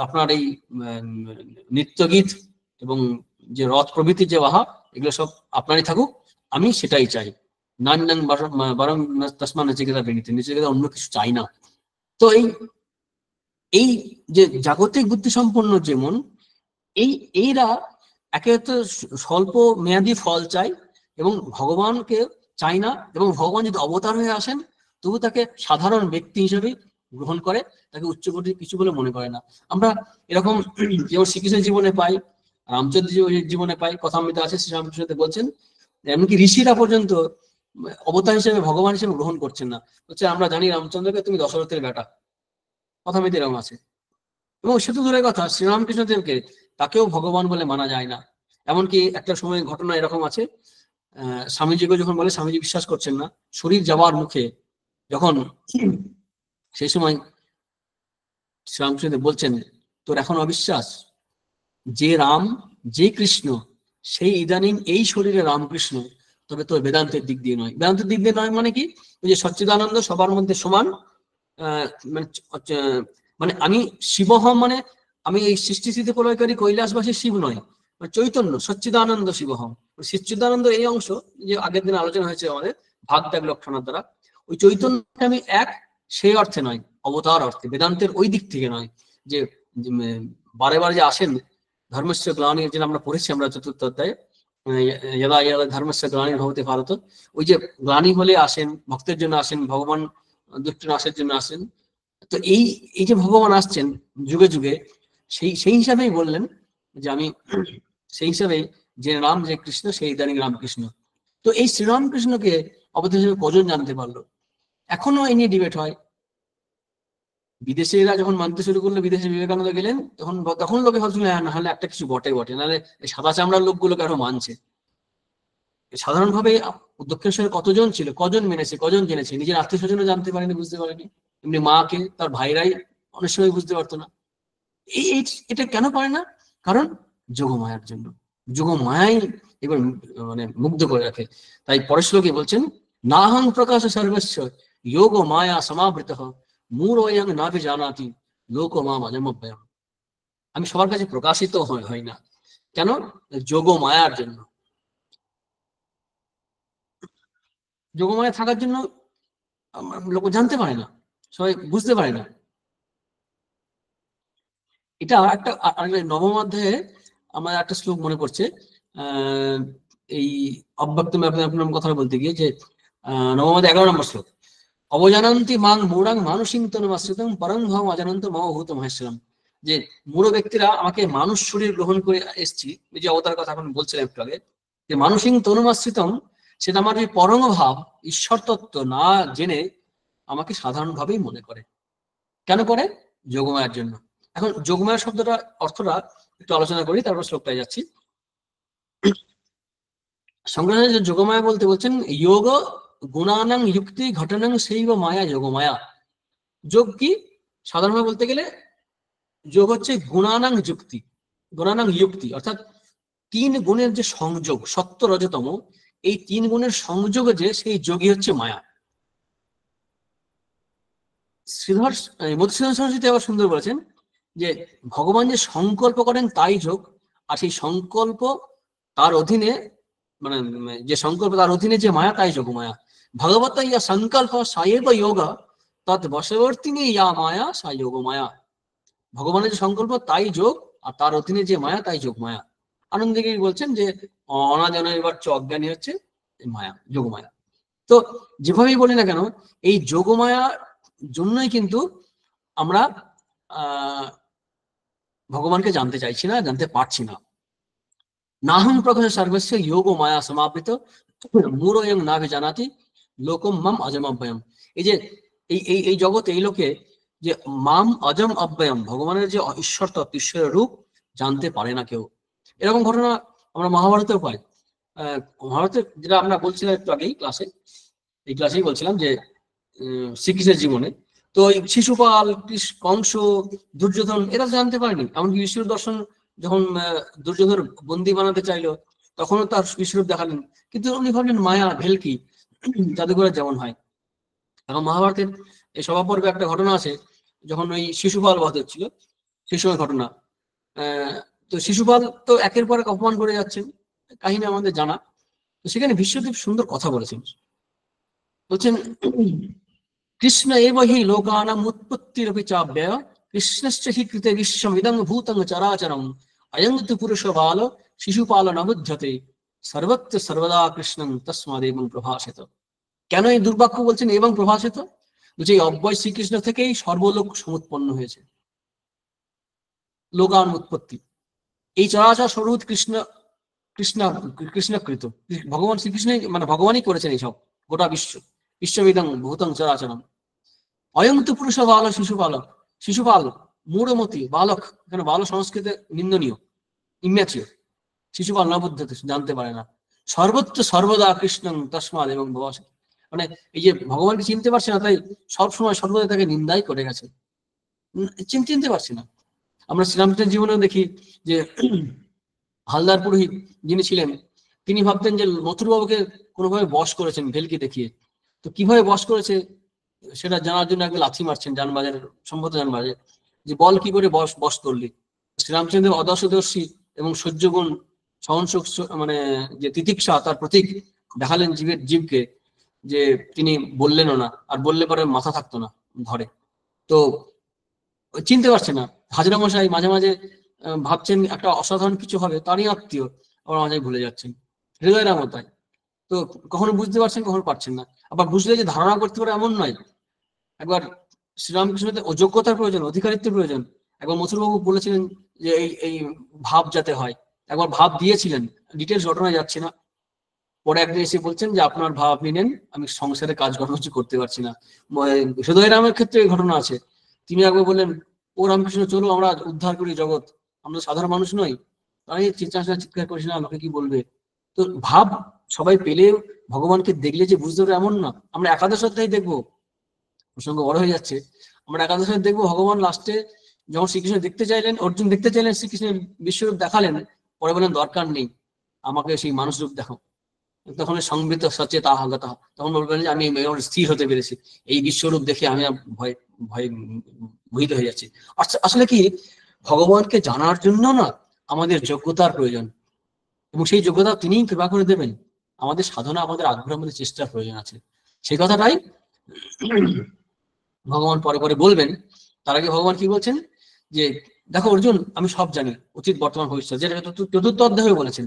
আপনার এই নৃত্য গীত এবং যে রথ প্রভৃতির যে বাহা, এগুলো সব আপনারই থাকুক, আমি সেটাই চাই। নান্যাং বরং তসমা নচিকেতা বেরিতে, নচিকেতা অন্য কিছু চাই না। তো এই যে জাগতিক বুদ্ধি সম্পন্ন যেমন এইরা একে তো স্বল্প মেয়াদী ফল চাই এবং ভগবানকে চাই না, এবং ভগবান যদি অবতার হয়ে আসেন তবু তাকে সাধারণ ব্যক্তি হিসেবে গ্রহণ করে, তাকে উচ্চকোটির কিছু বলে মনে করে না। আমরা এরকম যেমন শ্রীকৃষ্ণের জীবনে পাই, রামচন্দ্র জীবনে পাই, কথামৃত আছে, শ্রীরামকৃষ্ণ বলছেন এমনকি ঋষিরা পর্যন্ত অবতার হিসেবে ভগবান হিসেবে গ্রহণ করছেন না। হচ্ছে আমরা জানি রামচন্দ্রকে তুমি দশরথের বেটা, কথামৃত এরকম আছে। এবং সে তো দূরের কথা, শ্রীরামকৃষ্ণদেবকে তাকেও ভগবান বলে মানা যায় না। এমনকি একটা সময় ঘটনা এরকম আছে, স্বামীজিকে যখন বলে স্বামীজি বিশ্বাস করছেন না, শরীর যাওয়ার মুখে যখন সেই সময় শ্রীরামকৃষ্ণদেব বলছেন, তোর এখন অবিশ্বাস, যে রাম যে কৃষ্ণ সেই ইদানিং এই শরীরে রামকৃষ্ণ, তবে তোর বেদান্তের দিক দিয়ে নয়। বেদান্তের দিক দিয়ে নয় মানে কি, ওই যে সচ্চিদানন্দ সবার মধ্যে সমান, মানে আমি শিবহম, মানে আমি এই সৃষ্টি স্থিতি প্রলয়কারী কৈলাসবাসী শিব নয়, চৈতন্য সচ্চিদানন্দ শিবহম। সচ্চিদানন্দ এই অংশ যে আগের দিন আলোচনা হয়েছে আমাদের ভাগ ত্যাগ লক্ষণার দ্বারা, ওই চৈতন্যকে আমি এক, সেই অর্থে নয়, অবতার অর্থে, বেদান্তের ওই দিক থেকে নয়। যে বারে বারে যে আসেন ধর্মস্য গ্লানি, যেটা আমরা পড়েছি আমরা চতুর্থ অধ্যায়ে, যদা যদা ধর্মস্য গ্লানির ভবতি ভারত, ওই যে গ্লানি হলে আসেন, ভক্তের জন্য আসেন, ভগবান দুষ্ট নাশের জন্য আসেন। তো এই যে ভগবান আসছেন যুগে যুগে, সেই হিসাবেই বললেন যে আমি সেই হিসাবে যে রাম যে কৃষ্ণ সেই ইদানিং রামকৃষ্ণ। তো এই শ্রীরামকৃষ্ণকে অবতার হিসেবে কজন জানতে পারলো, এখনো এই নিয়ে ডিবেট হয়। বিদেশিরা যখন মানতে শুরু করলো, বিদেশে বিবেকানন্দ গেলেন, তখন লোকে ভাবছিল নাহলে একটা কিছু বটে, নাহলে সাদা চামড়ার লোকগুলোকে আরো মানছে। সাধারণভাবে দক্ষিণেশ্বরে কতজন ছিল, কজন মেনেছে, কজন জেনেছে, নিজের আত্মীয় স্বজনও জানতে পারেনি, বুঝতে পারেনি, এমনি মাকে তার ভাইরাই অনেক সময় বুঝতে পারতো না। এটা কেন পারে না? কারণ যোগমায়ার জন্য। যোগমায়াই এবার মানে মুগ্ধ করে রাখে। তাই পরের শ্লোকে বলছেন, নাহং প্রকাশ সর্বস্ব যোগ মায়া সমাবৃত মূঢ়য়ং নাভি জানাতি লোক মাম অজমব্যয়ম। আমি সবার কাছে প্রকাশিত হই না, কেন? যোগ মায়ার জন্য। যোগমায়া থাকার জন্য লোক জানতে পারে না, সবাই বুঝতে পারে না। এটা একটা নবম অধ্যায়ে আমার একটা শ্লোক মনে পড়ছে, এই অব্যক্ত আপনার কথা বলতে গিয়ে, যে নবম অধ্যায় 11 নম্বর শ্লোক, অবজানন্তি মাং মূঢ়াং মানুষিং তনুমাশ্রিতং পরং ভাব অজানন্ত মহভূত মহেশ্বরম। যে মূঢ় ব্যক্তিরা আমাকে মানুষ শরীর গ্রহণ করে এসছি, এই যে অবতার কথা এখন বলছিলাম একটু আগে, যে মানুষিং তনুমাশ্রিতম, সেটা আমার যে পরম ভাব ঈশ্বর তত্ত্ব না জেনে আমাকে সাধারণভাবেই মনে করে। কেন করে? যোগমায়ার জন্য। এখন যোগমায়া শব্দটা অর্থটা একটু আলোচনা করি, তারপর শ্লোকটায় যাচ্ছি। শঙ্করাচার্য যোগমায়া বলতে বলছেন, যোগ গুণানাং যুক্তি ঘটনাং সেইব মায়া যোগমায়া। যোগ কি? সাধারণভাবে বলতে গেলে যোগ হচ্ছে গুণানাং যুক্তি, গুণানাং যুক্তি, অর্থাৎ 3 গুণের যে সংযোগ, সত্য রজতম, এই 3 গুণের সংযোগে যে সেই যোগই হচ্ছে মায়া। শ্রীধর মধুসূদন সরস্বতী আবার সুন্দর বলেছেন যে ভগবান যে সংকল্প করেন তাই যোগ, আর সেই সংকল্প তার অধীনে, মানে যে সংকল্প তার অধীনে যে মায়া, তাই যোগ মায়া। ভগবত ইয়া সংকল্প সায়েব যোগ তৎ বশবর্তিনী ইয়া মায়া সা যোগ মায়া। ভগবানের যে সংকল্প তাই যোগ, আর তার অধীনে যে মায়া তাই যোগ মায়া। আনন্দগিরি বলছেন যে অনাদি অনাদিবার অজ্ঞানী হচ্ছে মায়া, যোগমায়া। তো যেভাবেই বলি না কেন, এই যোগমায়ার জন্যই কিন্তু আমরা ভগবানকে জানতে চাইছি না, জানতে পারছি না। নাহং প্রকাশ সর্বস্ব যোগ মায়া সমাবৃত মূঢ় এং নাভি জানাতি লোকম মাম অজম অব্যয়ম। এই যে এই এই এই জগৎ, এই লোকে যে মাম অজম অব্যয়ম, ভগবানের যে ঈশ্বর তত্ত্ব, ঈশ্বরের রূপ জানতে পারে না কেউ। এরকম ঘটনা আমরা মহাভারতেও পাই। মহাভারতে যেটা আমরা বলছিলাম একটু আগেই এই ক্লাসেই বলছিলাম যে শ্রীকৃষ্ণের জীবনে তো ওই শিশুপাল, কংস, দুর্যোধন এরা জানতে পারেনি। এমনকি বিষ্ণুর দর্শন যখন দুর্যোধন বন্দি বানাতে চাইলো তখনও তার বিশ্বরূপ দেখালেন, কিন্তু উনি ভাবলেন মায়া ভেলকি, জাদুঘরের যেমন হয়। এখন মহাভারতের এই সভাপর্বে একটা ঘটনা আছে, যখন ওই শিশুপাল বধ হচ্ছিল সেই সময় ঘটনা। তো শিশুপাল তো একের পর এক অপমান করে যাচ্ছেন, কাহিনী আমাদের জানা। তো সেখানে বিশ্বদেব সুন্দর কথা বলেছেন, বলছেন কৃষ্ণ এব হি লোকানাম উৎপত্তিরপি চাব্যয় কৃষ্ণশ্চ হি কৃতে বিশ্বম ইদং ভূতং চরাচরম অয়ং তু পুরুষ বাল শিশুপাল নবুধ্যতে সর্বত্র সর্বদা কৃষ্ণং তস্মাদেবং প্রভাসিত। কেন এই দুর্বাক্য বলছেন এবং প্রভাসিত? বলছে এই অব্যয় শ্রীকৃষ্ণ থেকেই সর্বলোক সমুৎপন্ন হয়েছে, লোকান উৎপত্তি। এই চরাচর স্বরূপ কৃষ্ণ কৃষ্ণ কৃষ্ণকৃত, ভগবান শ্রীকৃষ্ণ মানে ভগবানই করেছেন এইসব, গোটা বিশ্ববিদং ভূতং চরাচরম। অয়ং তু পুরুষ বাল শিশুপাল, শিশুপাল মূঢ়মতি বালক, এখানে বাল সংস্কৃতে নিন্দনীয়, ইম্যাচিওর। শিশুপাল নবুদ্ধতে, জানতে পারে না। সর্বত্র সর্বদা কৃষ্ণং তস্মাদ এবং ভবাস, মানে এই যে ভগবানকে চিনতে পারছে না, তাই সবসময় সর্বদা তাকে নিন্দাই করে গেছে, চিনতে পারছে না। আমরা শ্রীরামকৃষ্ণের জীবনেও দেখি যে হালদার পুরোহিত যিনি ছিলেন, তিনি ভাবতেন যে মথুরবাবুকে কোনোভাবে বশ করেছেন ভেলকি দেখিয়ে। তো কিভাবে বশ করেছে সেটা জানার জন্য একবার লাথি মারছেন যানবাজারের, সম্ভবত যানবাজারে, যে বল কি করে বশ করলি। শ্রীরামচন্দ্র অদর্শদর্শী এবং সহ্যগুণ সহনসুখ মানে যে তিতিক্ষা তার প্রতীক দেখালেন জীবকে, যে তিনি বললেনও না, আর বললে পরে মাথা থাকতো না ধরে। তো চিনতে পারছে না। হাজরা মশাই মাঝে মাঝে ভাবছেন একটা অসাধারণ কিছু হবে, তারই আত্মীয়, আবার মাঝে ভুলে যাচ্ছেন। হৃদয়ের আমতায় তো কখনো বুঝতে পারছেন, কখনো পারছেন না। আবার বুঝলে যে ধারণা করতে পারে এমন নয়। একবার শ্রীরামকৃষ্ণের অযোগ্যতার প্রয়োজন, অধিকারিত্বের প্রয়োজন। একবার মথুরবাবু বলেছিলেন যে এই ভাব যাতে হয়, একবার ভাব দিয়েছিলেন, ডিটেলস ঘটনায় যাচ্ছে না। পরে একদিন এসে বলছেন যে আপনার ভাব আপনি নেন, আমি সংসারে কাজকর্ম কিছু করতে পারছি না। হৃদয় রামের ক্ষেত্রে এই ঘটনা আছে। তিনি একবার বললেন, ও রামকৃষ্ণ চলো আমরা উদ্ধার করি জগৎ, আমরা সাধারণ মানুষ নই, আমি চিৎকার করিস না, লোকে কি বলবে। তো ভাব সবাই পেলে ভগবানকে দেখলে যে বুঝতে পারে এমন না। আমরা একাদশ অধ্যায় দেখবো, প্রসঙ্গ বড় হয়ে যাচ্ছে, আমরা একাদশ অধ্যায় দেখবো ভগবান লাস্টে যখন শ্রীকৃষ্ণ দেখতে চাইলেন, অর্জুন দেখতে চাইলেন, শ্রীকৃষ্ণের বিশ্বরূপ দেখালেন, পরে বলেন দরকার নেই, আমাকে সেই মানুষ রূপ দেখো। তখন সংবিত সচেত আহগত, তখন বলবেন যে আমি স্থির হতে পেরেছি, এই বিশ্বরূপ দেখে আমি ভয় ভয় মোহিত হয়ে যাচ্ছি। আসলে কি, ভগবানকে জানার জন্য না আমাদের যোগ্যতার প্রয়োজন, এবং সেই যোগ্যতা তিনিই কৃপা করে দেবেন। আমাদের সাধনা, আমাদের আগ্রহ, আমাদের চেষ্টার প্রয়োজন আছে। সেই কথাটাই ভগবান পরে পরে বলবেন। তার আগে ভগবান কি বলছেন, যে দেখো অর্জুন, আমি সব জানি, অতীত বর্তমান ভবিষ্যৎ, যেটা চতুর্থ অধ্যায়ে বলেছেন।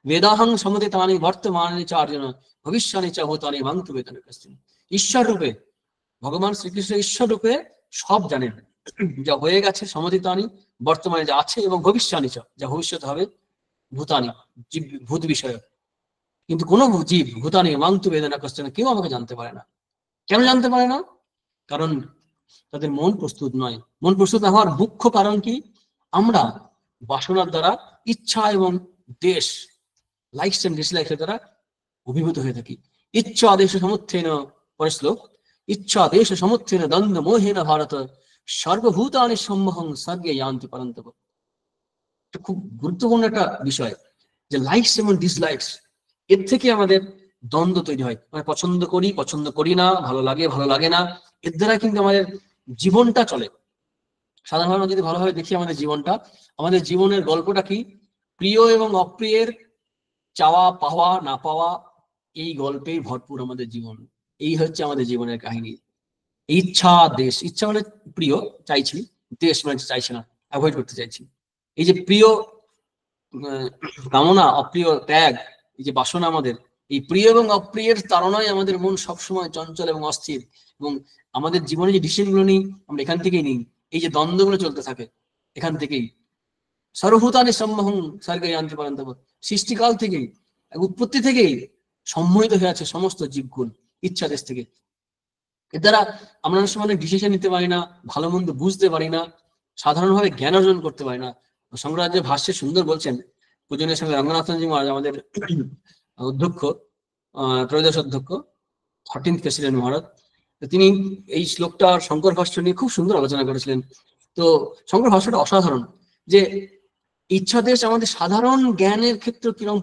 বেদাহং সমদিতানি বর্তমানি চ অর্জুন ভবিষ্যানি চ ভূতানি মাং তু বেদানি কশ্চিন। ঈশ্বর রূপে ভগবান শ্রীকৃষ্ণ ঈশ্বর রূপে সব জানেন, যা হয়ে গেছে সমদিতানি, বর্তমানে যা আছে, এবং ভবিষ্যানি চ, যা ভবিষ্যৎ হবে, ভূতানি জীব, ভূত বিষয়। কিন্তু কোনো জীব ভূতানি মাং তু বেদানা কশ্চিন, কেউ আমাকে জানতে পারে না। কেন জানতে পারে না? কারণ তাদের মন প্রস্তুত নয়। মন প্রস্তুত না হওয়ার মুখ্য কারণ কি? আমরা বাসনার দ্বারা, ইচ্ছা এবং দেশ, লাইকস এন্ড ডিসলাইকস দ্বারা অভিভূত হয়ে থাকি। ইচ্ছা আদেশ সমুত্থেন, পরের শ্লোক, ইচ্ছা দেশ সমুত্থেন দ্বন্দ্ব মোহেন ভারত সর্বভূতানি সম্মোহং সর্গে ইয়ান্তি পরন্তপ। খুব গুরুত্বপূর্ণ একটা বিষয়, যে লাইকস এবং ডিসলাইকস, এর থেকে আমাদের দ্বন্দ্ব তৈরি হয়। মানে পছন্দ করি, পছন্দ করি না, ভালো লাগে, ভালো লাগে না, এর দ্বারা কিন্তু আমাদের জীবনটা চলে। সাধারণভাবে যদি ভালোভাবে দেখি আমাদের জীবনটা, আমাদের জীবনের গল্পটা কি, প্রিয় এবং অপ্রিয়ের, চাওয়া পাওয়া না পাওয়া, এই গল্পেই ভরপুর আমাদের জীবন। এই হচ্ছে আমাদের জীবনের কাহিনী। ইচ্ছা দেশ, ইচ্ছা মানে প্রিয়, চাইছি, দেশ মানে চাইছে না, অ্যাভয়েড করতে চাইছি। এই যে প্রিয় কামনা, অপ্রিয় ত্যাগ, এই যে বাসনা আমাদের, এই প্রিয় এবং অপ্রিয়ের তাড়নায় আমাদের মন সবসময় চঞ্চল এবং অস্থির, এবং আমাদের জীবনে যে ডিসিশন গুলো নিই আমরা এখান থেকেই নিই। এই যে দ্বন্দ্বগুলো চলতে থাকে এখান থেকেই। সর্বভূতানি সম্মোহং স্বর্গে যান্তি পরন্তপ, সৃষ্টিকাল থেকেই, উৎপত্তি থেকেই সম্মোহিত হয়ে আছে সমস্ত জীবগুণ ইচ্ছাদেশ থেকে। এর দ্বারা আমরা অনেক সময় ডিসিশন নিতে পারি না, ভালো মন্দ বুঝতে পারি না, সাধারণভাবে জ্ঞান অর্জন করতে পারি না। শঙ্করাচার্য ভাষ্যে সুন্দর বলছেন, পূজনীয় স্বামী রঙ্গনাথনজি মহারাজ, আমাদের অধ্যক্ষ, ত্রয়োদশ অধ্যক্ষ, 13th প্রেসিডেন্ট মহারাজ, তিনি এই শ্লোকটা শঙ্কর ভাষ্য নিয়ে খুব সুন্দর আলোচনা করেছিলেন। তো শঙ্কর ভাষ্যটা অসাধারণ, যে ইচ্ছাদেশ আমাদের সাধারণ জ্ঞানের ক্ষেত্রে কিরকম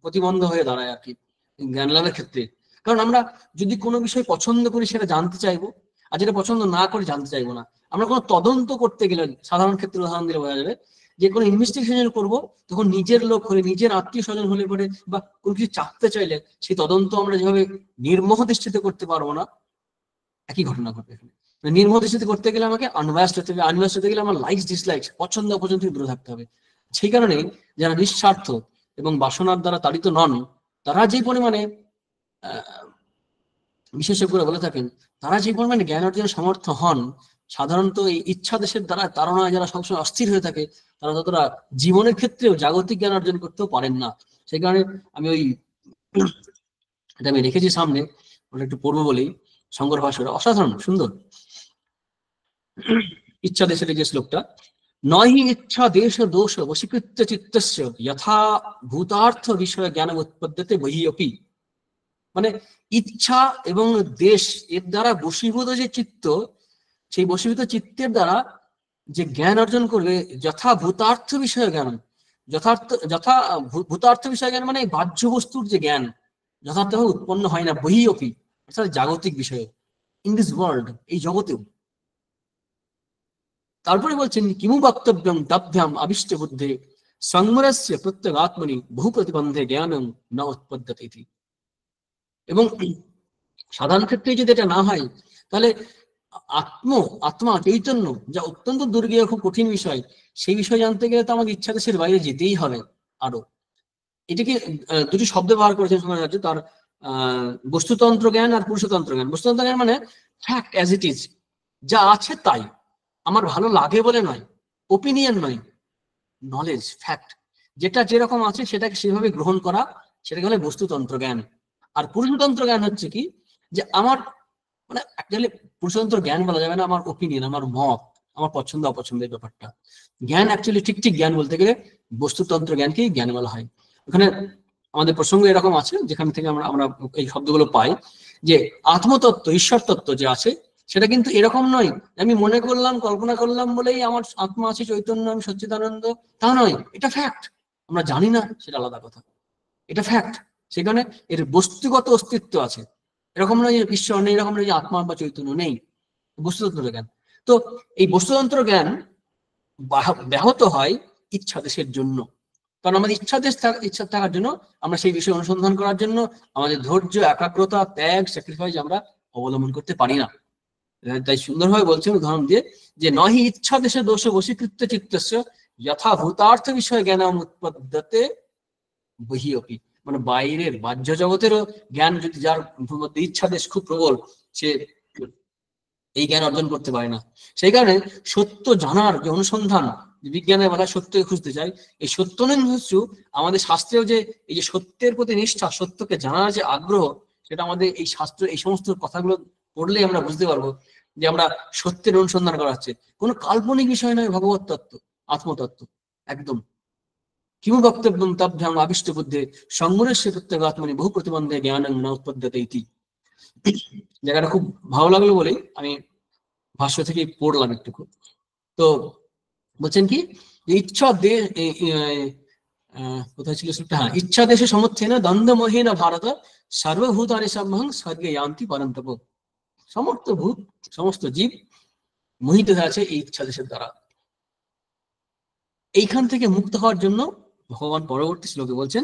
প্রতিবন্ধ হয়ে দাঁড়ায় আর কি, জ্ঞান লাভের ক্ষেত্রে। কারণ আমরা যদি কোনো বিষয় পছন্দ করি সেটা জানতে চাইবো, আর যেটা পছন্দ না করে জানতে চাইবো না। আমরা কোনো তদন্ত করতে গেলে, সাধারণ ক্ষেত্রে উদাহরণ দিলে বোঝা যাবে, যে কোনো ইনভেস্টিগেশন করবো, তখন নিজের লোক হলে, নিজের আত্মীয় স্বজন হলে পরে, বা কোনো কিছু চাপতে চাইলে সেই তদন্ত আমরা যেভাবে নির্মোহ দৃষ্টিতে করতে পারবো না, একই ঘটনা ঘটবে এখানে। নির্মোহ দৃষ্টিতে করতে গেলে আমাকে আনবায়াসড হতে হবে, আনবায়াসড হতে গেলে আমার লাইকস ডিসলাইকস, পছন্দ অপছন্দ থেকে দূরে থাকতে হবে। সেই কারণে যারা নিঃস্বার্থ এবং বাসনার দ্বারা তাড়িত নন, তারা যে পরিমাণে বিশেষজ্ঞরা বলে থাকেন, তারা যে পরিমাণে জ্ঞান অর্জনের সমর্থ হন, সাধারণত এই ইচ্ছাদেশের দ্বারা তাড়নায় যারা সবসময় অস্থির হয়ে থাকে, তারা ততটা জীবনের ক্ষেত্রেও জাগতিক জ্ঞান অর্জন করতেও পারেন না। সেই কারণে আমি এটা আমি রেখেছি সামনে, ওটা একটু পড়বো বলেই। শঙ্কর ভাষ্যটা অসাধারণ সুন্দর। ইচ্ছা দেশের যে শ্লোকটা, নহি ইচ্ছা দেশ দোষ বশীকৃত্য চিত্তস্য যথা ভূতার্থ বিষয় জ্ঞান উৎপদ্যতে বহি অপি। মানে ইচ্ছা এবং দেশ এর দ্বারা বশীভূত যে চিত্ত, সেই বশীভূত চিত্তের দ্বারা যে জ্ঞান অর্জন করবে, যথা ভূতার্থ বিষয় জ্ঞান, যথা ভূতার্থ বিষয় জ্ঞান মানে বাহ্য বস্তুর যে জ্ঞান যথার্থভাবে উৎপন্ন হয় না, বহি অপি, অর্থাৎ জাগতিক বিষয়ে, ইন দিস ওয়ার্ল্ড, এই জগতেও। তারপরে বলছেন, কিমু বক্তব্যম তভ্যাম আবিষ্ট বুদ্ধে সংবরস্য প্রত্যগাত্মনি বহু প্রতিবন্ধে জ্ঞানং না উৎপদ্যতে ইতি। এবং সাধারণ ক্ষেত্রে যদি এটা না হয়, তাহলে আত্মা চৈতন্য, যা অত্যন্ত দুর্গেয়, খুব কঠিন বিষয়, সেই বিষয় জানতে গেলে তো আমাদের ইচ্ছা দেশের বাইরে যেতেই হবে। আরো এটাকে দুটি শব্দ ব্যবহার করেছেন শঙ্করাচার্য, তার বস্তুতন্ত্র জ্ঞান আর পুরুষতন্ত্র জ্ঞান। বস্তুতন্ত্র জ্ঞান মানে ফ্যাক্ট অ্যাজ ইট ইজ, যা আছে তাই, আমার ভালো লাগে বলে নয়, ওপিনিয়ন নয়, নলেজ, ফ্যাক্ট, যেটা যেরকম আছে সেটাকে সেভাবে গ্রহণ করা, সেটাকে বলে বস্তুতন্ত্র জ্ঞান। আর পুরুষতন্ত্র জ্ঞান হচ্ছে কি, যে আমার মানে অ্যাকচুয়ালি পুরুষতন্ত্র জ্ঞান বলা যাবে না, আমার ওপিনিয়ন, আমার মত, আমার পছন্দ অপছন্দের ব্যাপারটা। জ্ঞান অ্যাকচুয়ালি ঠিক জ্ঞান বলতে গেলে বস্তুতন্ত্র জ্ঞানকেই জ্ঞান বলা হয়। ওখানে আমাদের প্রসঙ্গ এরকম আছে, যেখান থেকে আমরা এই শব্দগুলো পাই, যে আত্মতত্ত্ব, ঈশ্বর তত্ত্ব যে আছে, সেটা কিন্তু এরকম নয় আমি মনে করলাম, কল্পনা করলাম বলেই আমার আত্মা আছে, চৈতন্য, আমি সচ্চিদানন্দ, তা নয়। এটা ফ্যাক্ট, আমরা জানি না সেটা আলাদা কথা, এটা ফ্যাক্ট। সেখানে এর বস্তুগত অস্তিত্ব আছে, এরকম নয় যে ঈশ্বর নেই, এরকম নয় যে আত্মা বা চৈতন্য নেই, বস্তুতন্ত্র জ্ঞান। তো এই বস্তুতন্ত্র জ্ঞান ব্যাহত হয় ইচ্ছাদেশের জন্য। কারণ আমাদের ইচ্ছা থাকার জন্য, আমরা সেই বিষয়ে অনুসন্ধান করার জন্য আমাদের ধৈর্য, একাগ্রতা, ত্যাগ, স্যাক্রিফাইস আমরা অবলম্বন করতে পারি না। তাই সুন্দরভাবে বলছেন উদাহরণ দিয়ে, যে নহি ইচ্ছা দেশে দোষ বশীকৃত্য চিত্তস্য যথা ভূতার্থ বিষয় জ্ঞান উৎপদ্যতে বহি অপি। মানে বাইরের বাহ্য জগতেরও জ্ঞান যদি, যার মধ্যে ইচ্ছা দেশ খুব প্রবল, সে এই জ্ঞান অর্জন করতে পারে না। সেই কারণে সত্য জানার যে অনুসন্ধান, বিজ্ঞানের বেলা সত্যকে খুঁজতে চাই, এই সত্য নিষ্ঠু আমাদের শাস্ত্রেও যে এই যে সত্যের প্রতি নিষ্ঠা, সত্যকে জানার যে আগ্রহ, সেটা আমাদের এই শাস্ত্র, এই সমস্ত কথাগুলো পড়লে আমরা বুঝতে পারবো যে আমরা সত্যের অনুসন্ধান করা হচ্ছে, কোনো কাল্পনিক বিষয় নয়, ভগবত তত্ত্ব, আত্মতত্ত্ব একদম। কিমু বক্তব্যম তভ্যাম আবিষ্ট বুদ্ধে সংবরস্য প্রত্যগাত্মনি বহু প্রতিবন্ধে জ্ঞান না উৎপদ্যতে ইতি। জায়গাটা খুব ভালো লাগলো বলেই আমি ভাষ্য থেকে পড়লাম একটু। তো বলছেন কি, ইচ্ছা কোথায় ছিল সেটা, হ্যাঁ, ইচ্ছা দেশে সমর্থে না দ্বন্দ্বমহীন ভারত সর্বভূতানি সম্মহং স্বর্গে যান্তি পরন্তপ। সমস্ত ভূত, সমস্ত জীব মোহিত হয়ে আছে এই ইচ্ছা দেশের দ্বারা। এইখান থেকে মুক্ত হওয়ার জন্য ভগবান পরবর্তী শ্লোকে বলছেন,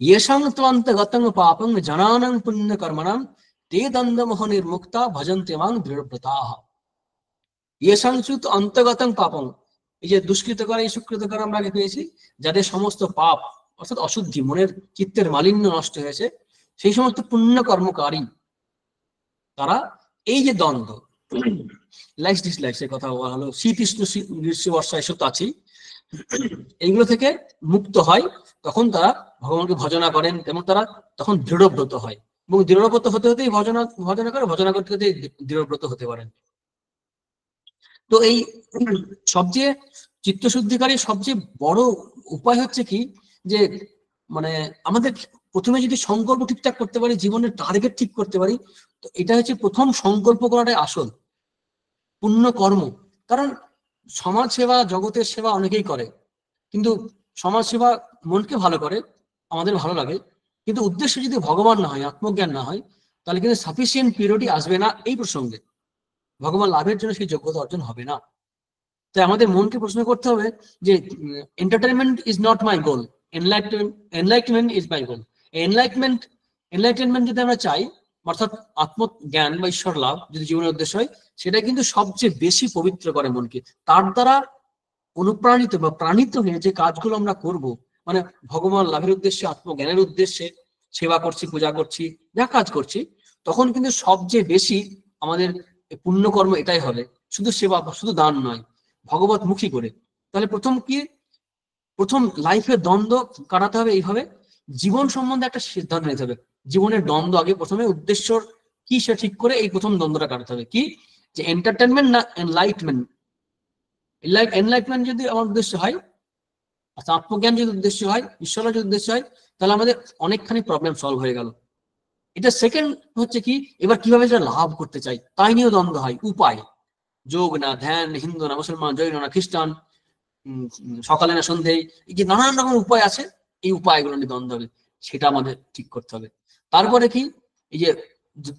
ইয়েষাং ত্বন্তগতং পাপং জনানাং পুণ্য কর্মণাং তে দ্বন্দ্বমোহনির মুক্তা ভজন্তে মাং দৃঢ়ব্রতাঃ। ইয়েষাং চুত অন্তগতং পাপং, এই যে দুষ্কৃত করা, এই সুকৃত করা আমরা আগে পেয়েছি, যাদের সমস্ত পাপ অর্থাৎ অশুদ্ধি, মনের চিত্তের মালিন্য নষ্ট হয়েছে, সেই সমস্ত পুণ্য কর্মকারী তারা এই যে দ্বন্দ্ব, লাইক্স ডিসলাইক্স এর কথা বলা হলো, শীতৃষ্ণ গ্রীষ্ম বর্ষা এসব তো আছেই, এইগুলো থেকে মুক্ত হয়, তখন তারা ভগবানকে ভজনা করেন এবং তারা তখন দৃঢ়ব্রত হয়, এবং দৃঢ়ব্রত হতে হতেই ভজনা করে, ভজনা করতে করতে দৃঢ়ব্রত হতে পারেন। তো এই সবচেয়ে চিত্তশুদ্ধিকারী সবচেয়ে বড় উপায় হচ্ছে কি, যে মানে আমাদের প্রথমে যদি সংকল্প ঠিকঠাক করতে পারি, জীবনের টার্গেট ঠিক করতে পারি, তো এটা হচ্ছে প্রথম সংকল্প করাটাই আসল পুণ্য কর্ম। কারণ সমাজ সেবা, জগতের সেবা অনেকেই করে, কিন্তু সমাজ সেবা মনকে ভালো করে, আমাদের ভালো লাগে, কিন্তু উদ্দেশ্য যদি ভগবান না হয়, আত্মজ্ঞান না হয়, তাহলে কিন্তু সাফিসিয়েন্ট পিরিয়ডই আসবে না এই প্রসঙ্গে, ভগবান লাভের জন্য সেই যোগ্যতা অর্জন হবে না। তাই আমাদের মনকে প্রশ্ন করতে হবে যে entertainment is not my goal, enlightenment is my goal. Enlightenment যদি আমরা চাই, অর্থাৎ আত্মজ্ঞান বা ঈশ্বর লাভ যদি জীবনের উদ্দেশ্য হয়, সেটা কিন্তু সবচেয়ে বেশি পবিত্র করে মনকে। তার দ্বারা অনুপ্রাণিত বা প্রাণিত হয়ে যে কাজগুলো আমরা করব, মানে ভগবান লাভের উদ্দেশ্যে, আত্মজ্ঞানের উদ্দেশ্যে সেবা করছি, পূজা করছি, যা কাজ করছি, তখন কিন্তু সবচেয়ে বেশি আমাদের পুণ্যকর্ম এটাই হবে, শুধু সেবা, শুধু দান নয়, ভগবত মুখী করে। তাহলে প্রথম লাইফের দ্বন্দ্ব কাটাতে হবে এইভাবে, জীবন সম্বন্ধে একটা সিদ্ধান্ত নিতে হবে, জীবনের দ্বন্দ্ব আগে প্রথমে উদ্দেশ্য কি সে ঠিক করে এই প্রথম দ্বন্দ্বটা কাটাতে হবে, কি যে এন্টারটেনমেন্ট না এনলাইটমেন্ট। এনলাইটমেন্ট যদি আমার উদ্দেশ্য হয়, আচ্ছা আত্মজ্ঞান যদি উদ্দেশ্য হয়, ঈশ্বরের যদি উদ্দেশ্য হয়, তাহলে আমাদের অনেকখানি প্রবলেম সলভ হয়ে গেল। এটা সেকেন্ড হচ্ছে কি, এবার কিভাবে যেটা লাভ করতে চাই তাই নিয়েও দ্বন্দ্ব হয়, উপায়, যোগ না ধ্যান, হিন্দু না মুসলমান, জৈন না খ্রিস্টান, সকালে না সন্ধ্যে, এই যে নানান রকম উপায় আছে, এই উপায়গুলো নিয়ে দ্বন্দ্ব হবে, সেটা আমাদের ঠিক করতে হবে। তারপরে কি, এই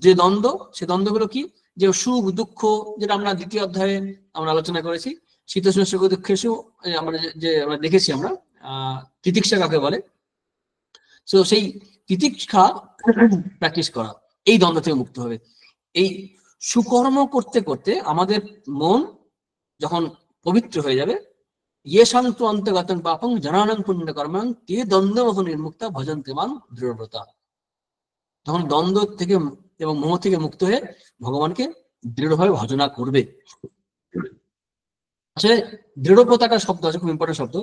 যে দ্বন্দ্ব, সে দ্বন্দ্বগুলো কি, যে সুখ দুঃখ, যেটা আমরা দ্বিতীয় অধ্যায়ে আমরা আলোচনা করেছি, শীতোষ্ণ সুখ দুঃখেশু, আমরা যে আমরা দেখেছি আমরা তিতিক্ষা কাকে বলে, তো সেই তিতিক্ষা প্র্যাকটিস করা, এই দ্বন্দ্ব থেকে মুক্ত হবে। এই সুকর্ম করতে করতে আমাদের মন যখন পবিত্র হয়ে যাবে, ইয়ে শান্ত অন্তর্গতং পাপং জনানং পুণ্য কর্মাং তে দ্বন্দ্ব নির্মুক্তা ভজন্তে মাং দৃঢ়ব্রতা, তখন দ্বন্দ্ব থেকে এবং মোহ থেকে মুক্ত হয়ে ভগবানকে দৃঢ়ভাবে ভজনা করবে। আসলে দৃঢ়ব্রত একটা শব্দ আছে, খুব ইম্পর্টেন্ট শব্দ।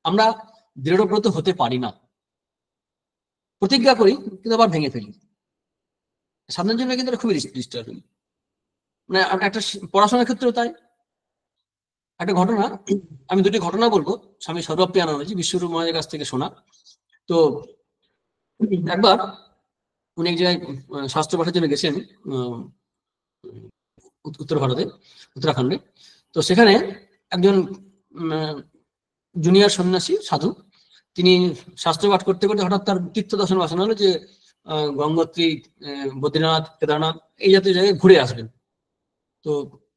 আমরা দৃঢ়ব্রত হতে পারি না, প্রতিজ্ঞা করি কিন্তু আবার ভেঙে ফেলি, সাধারণ জন্য কিন্তু খুবই ডিস্টার্বিং। মানে একটা পড়াশোনার ক্ষেত্রেও তাই। একটা ঘটনা, আমি দুটি ঘটনা বলবো, স্বামী সর্বপ্রিয়ানন্দজি বিশ্বরূপ মহারাজের কাছ থেকে শোনা। তো একবার উনি এক জায়গায় শাস্ত্র পাঠের জন্য গেছেন উত্তর ভারতে, উত্তরাখণ্ডে। তো সেখানে একজন জুনিয়র সন্ন্যাসী সাধু, তিনি শাস্ত্র পাঠ করতে করতে হঠাৎ তার তীর্থ দর্শন বাসনা হলো যে গঙ্গোত্রী, বদ্রীনাথ, কেদারনাথ এই জাতীয় জায়গায় ঘুরে আসবেন। তো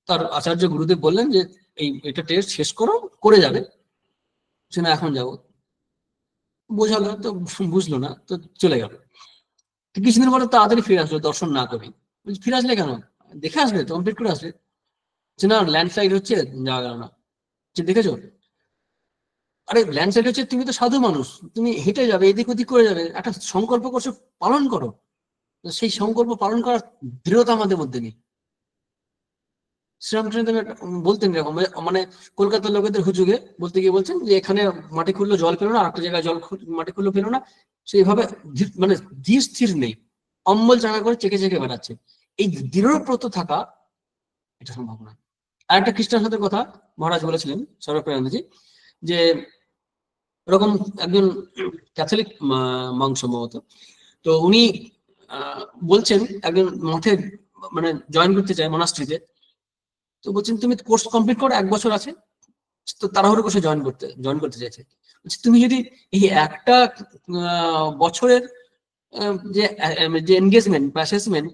তার আচার্য গুরুদেব বললেন যে এটা টেস্ট শেষ করো, করে যাবে। সে না, এখন যাবো। বোঝালো, তো বুঝলো না, তো চলে গেল। কিছুদিন পরে তাড়াতাড়ি ফিরে আসলো দর্শন না করে। ফিরে আসলে কেন? দেখে আসবে তো, কমপ্লিট করে আসবে। না, ল্যান্ডস্লাইড হচ্ছে, যাওয়া গেল না। দেখেছো? আরে ল্যান্ডস্লাইড হচ্ছে, তুমি তো সাধু মানুষ, তুমি হেঁটে যাবে, এদিক ওদিক করে যাবে, একটা সংকল্প করছো, পালন করো। সেই সংকল্প পালন করার দৃঢ়তা আমাদের মধ্যে নেই। শ্রীরামকৃষ্ণ বলতেন এরকম, মানে কলকাতার লোকেদের হুজুগে বলতে গিয়ে বলছেন যে এখানে মাটি খুললো জল পেলো না, আরেকটা জায়গায় মাটি খুললো পেলো না, সেইভাবে মানে ধীর স্থির নেই, অম্বল চাঙা করে চেকে চেকে বেড়াচ্ছে। এই দৃঢ়ব্রত থাকা এটা সম্ভব নয়। আর একটা খ্রিস্টান সাথে কথা মহারাজ বলেছিলেন, সর্বপ্রিয়ানন্দজি, যে এরকম একজন ক্যাথলিক মঙ্ক সম্ভবত, তো উনি বলছেন একজন মঠে মানে জয়েন করতে চায় মনাস্ট্রিতে। তো বলছেন তুমি কোর্স কমপ্লিট করো, 1 বছর আছে। তো তাড়াহুড়ো করে জয়েন করতে চাইছে। তুমি যদি এই একটা বছরের যে এনগেজমেন্ট বা অ্যাসেসমেন্ট,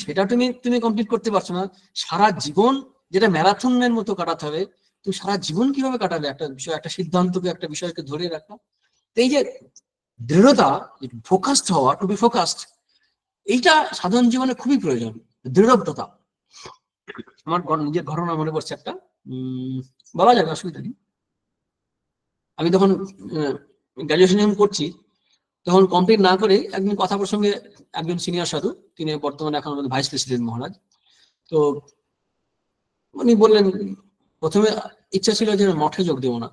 সেটা তুমি কমপ্লিট করতে পারছো না, সারা জীবন যেটা ম্যারাথনের মতো কাটাতে হবে, তুমি সারা জীবন কিভাবে কাটাবে একটা বিষয়, একটা সিদ্ধান্তকে, একটা বিষয়কে ধরে রাখা। তো এই যে দৃঢ়তা, ফোকাসড হওয়া, টু বি ফোকাসড, এইটা সাধারণ জীবনে খুবই প্রয়োজন, দৃঢ়তা। আমার নিজের ঘটনা মনে পড়ছে একটা, বলা যাবে, অসুবিধা নেই। আমি তখন গ্রাজুয়েশন যখন করছি, তখন কমপ্লিট না করে একদিন কথা প্রসঙ্গে একজন সিনিয়র সাধু, তিনি বর্তমানে এখন আমাদের ভাইস প্রেসিডেন্ট মহারাজ, তো উনি বললেন, প্রথমে ইচ্ছা ছিল যে মঠে যোগ দেবো না,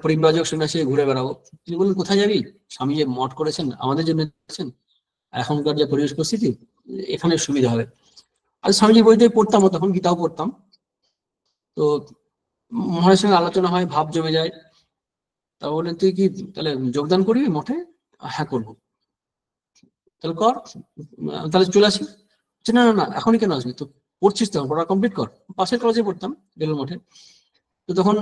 পরিব্রাজক সন্ন্যাসী ঘুরে বেড়াবো। তিনি বললেন, কোথায় যাবি? স্বামী যে মঠ করেছেন আমাদের জন্য করেছেন, এখনকার যে পরিবেশ পরিস্থিতি, এখানে সুবিধা হবে। আর স্বামীজি বইতে পড়তাম, তখন গীতাও পড়তাম। তো মহারাজের সঙ্গে আলোচনা হয়, ভাব জমে যায়। তা বললেন, তুই কি তাহলে যোগদান করবি মঠে? হ্যাঁ করবো। তাহলে কর, তাহলে চলে আসি। না না না, এখনই কেন আসবি? তো পড়ছিস, তখন পড়া কমপ্লিট কর। পাশের কলেজে পড়তাম, বেলুর মঠে। তো তখন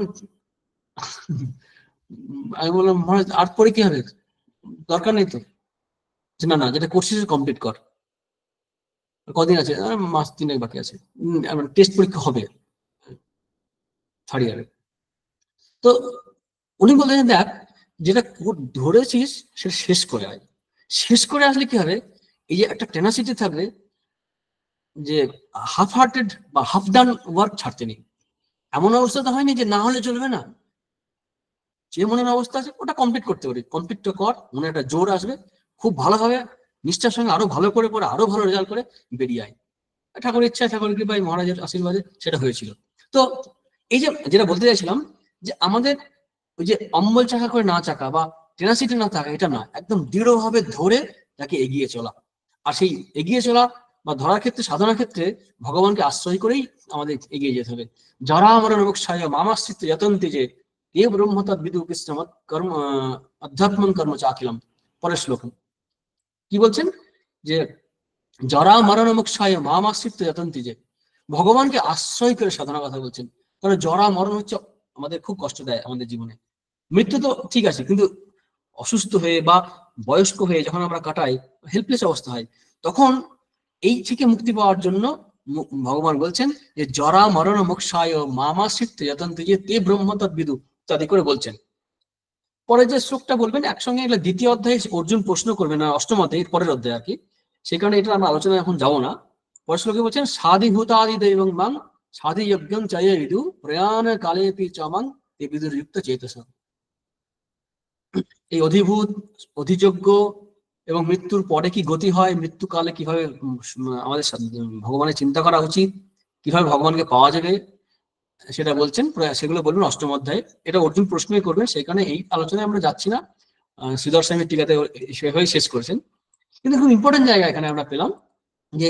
আমি বললাম, মহারাজ আর পরে কি হবে, দরকার নেই তো। না না, যেটা করছিস কমপ্লিট কর। কদিন আছে? মাস 3 বাকি আছে, টেস্ট পরীক্ষা হবে থার্ড ইয়ারে। তো উনি বললেন, দেখ, যেটা ধরেছিস সেটা শেষ করে আয়। শেষ করে আসলে কি হবে, এই যে একটা টেনাসিটি থাকবে, যে হাফ হার্টেড বা হাফ ডান ওয়ার্ক ছাড়তে নেই। এমন অবস্থা তো হয়নি যে না হলে চলবে না। যে মনের অবস্থা আছে ওটা কমপ্লিট করতে পারি, কমপ্লিটটা কর, মনে একটা জোর আসবে, খুব ভালো হবে, নিষ্ঠার সঙ্গে আরো ভালো করে পড়ে আরো ভালো রেজাল্ট করে বেরিয়ে আয়। ঠাকুরের ইচ্ছা, ঠাকুরের কৃপায়, মহারাজের আশীর্বাদে সেটা হয়েছিল। তো এই যে যেটা বলতে চাইছিলাম, যে আমাদের ওই যে অম্বল চাকা করে না চাকা বা টেনাসিটি না থাকা, এটা না, একদম দৃঢ়ভাবে ধরে তাকে এগিয়ে চলা। আর সেই এগিয়ে চলা বা ধরার ক্ষেত্রে, সাধনার ক্ষেত্রে ভগবানকে আশ্রয় করেই আমাদের এগিয়ে যেতে হবে। যারা আমার নবক্ষায় মামাশ্রিত যতন্তি যে এ ব্রহ্মতাদ বিদু কৃষ্ণমত কর্ম অধ্যাত্মন কর্ম চাখিলাম। পরের শ্লোক কি বলছেন, যে যারা মরণ মুক্ষায় মামাশ্রিত যতন্তি যে, ভগবানকে আশ্রয় করে সাধনা কথা বলছেন। কারণ জরা মরণ হচ্ছে আমাদের খুব কষ্ট দেয় আমাদের জীবনে। মৃত্যু তো ঠিক আছে, কিন্তু অসুস্থ হয়ে বা বয়স্ক হয়ে যখন আমরা কাটাই, হেল্পলেস অবস্থা হয়, তখন এই থেকে মুক্তি পাওয়ার জন্য ভগবান বলছেন যে জরা মরণ মোক্ষায় মামাশ্রিত যতন্তি যে তে ব্রহ্মতৎ বিদু ইত্যাদি করে বলছেন। পরে যে শ্লোকটা বলবেন একসঙ্গে, এগুলো দ্বিতীয় অধ্যায়ে অর্জুন প্রশ্ন করবেন, না অষ্টম অধ্যায়, এর পরের অধ্যায় আর কি, সেই কারণে এটা আমরা আলোচনা এখন যাবো না। পরের শ্লোকে বলছেন, সাধিভূতাদি দৈবং মাং সাধি যজ্ঞং চায় বিদু প্রয়াণ কালে পি চমাং তে বিদুর যুক্ত চেতস। এই অধিভূত, অধিযোগ্য এবং মৃত্যুর পরে কি গতি হয়, মৃত্যুকালে কিভাবে আমাদের ভগবানের চিন্তা করা উচিত, কিভাবে ভগবানকে পাওয়া যাবে, সেটা বলছেন, সেগুলো বলবেন অষ্টম অধ্যায়ে। এটা অর্জুন প্রশ্নই করবেন, সেই কারণে এই আলোচনায় আমরা যাচ্ছি না। শ্রীধর স্বামীর টিকাতে সেভাবেই শেষ করেছেন। কিন্তু খুব ইম্পর্টেন্ট জায়গা এখানে আমরা পেলাম, যে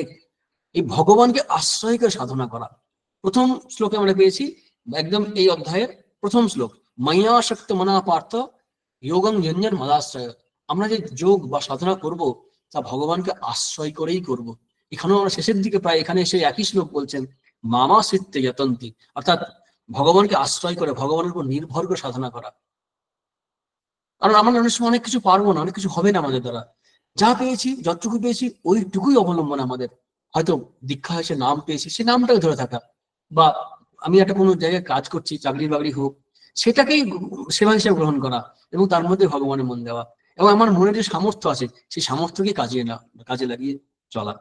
এই ভগবানকে আশ্রয় করে সাধনা করা। প্রথম শ্লোকে আমরা পেয়েছি, একদম এই অধ্যায়ের প্রথম শ্লোক, মাইয়া শক্ত মনা পার্থ যোগং যঞ্জন মদাশ্রয়। আমরা যে যোগ বা সাধনা করব, তা ভগবানকে আশ্রয় করেই করব। এখানেও আমরা শেষের দিকে প্রায় এখানে এসে একই শ্লোক বলছেন, মামা সিদ্ধে যতন্তি, অর্থাৎ ভগবানকে আশ্রয় করে, ভগবানের উপর নির্ভর করে সাধনা করা। কারণ আমরা অনেক সময় অনেক কিছু পারবো না, অনেক কিছু হবে না আমাদের দ্বারা। যা পেয়েছি, যতটুকু পেয়েছি, ওইটুকুই অবলম্বন আমাদের। হয়তো দীক্ষা হয়েছে, নাম পেয়েছি, সে নামটাকে ধরে থাকা, বা আমি একটা কোনো জায়গায় কাজ করছি, চাকরি বাকরি হোক, সেটাকেই সেবা হিসেবে গ্রহণ করা এবং তার মধ্যে ভগবানের মন দেওয়া, এবং আমার মনে যে সামর্থ্য আছে সেই সামর্থ্যকে কাজে লাগিয়ে চলা।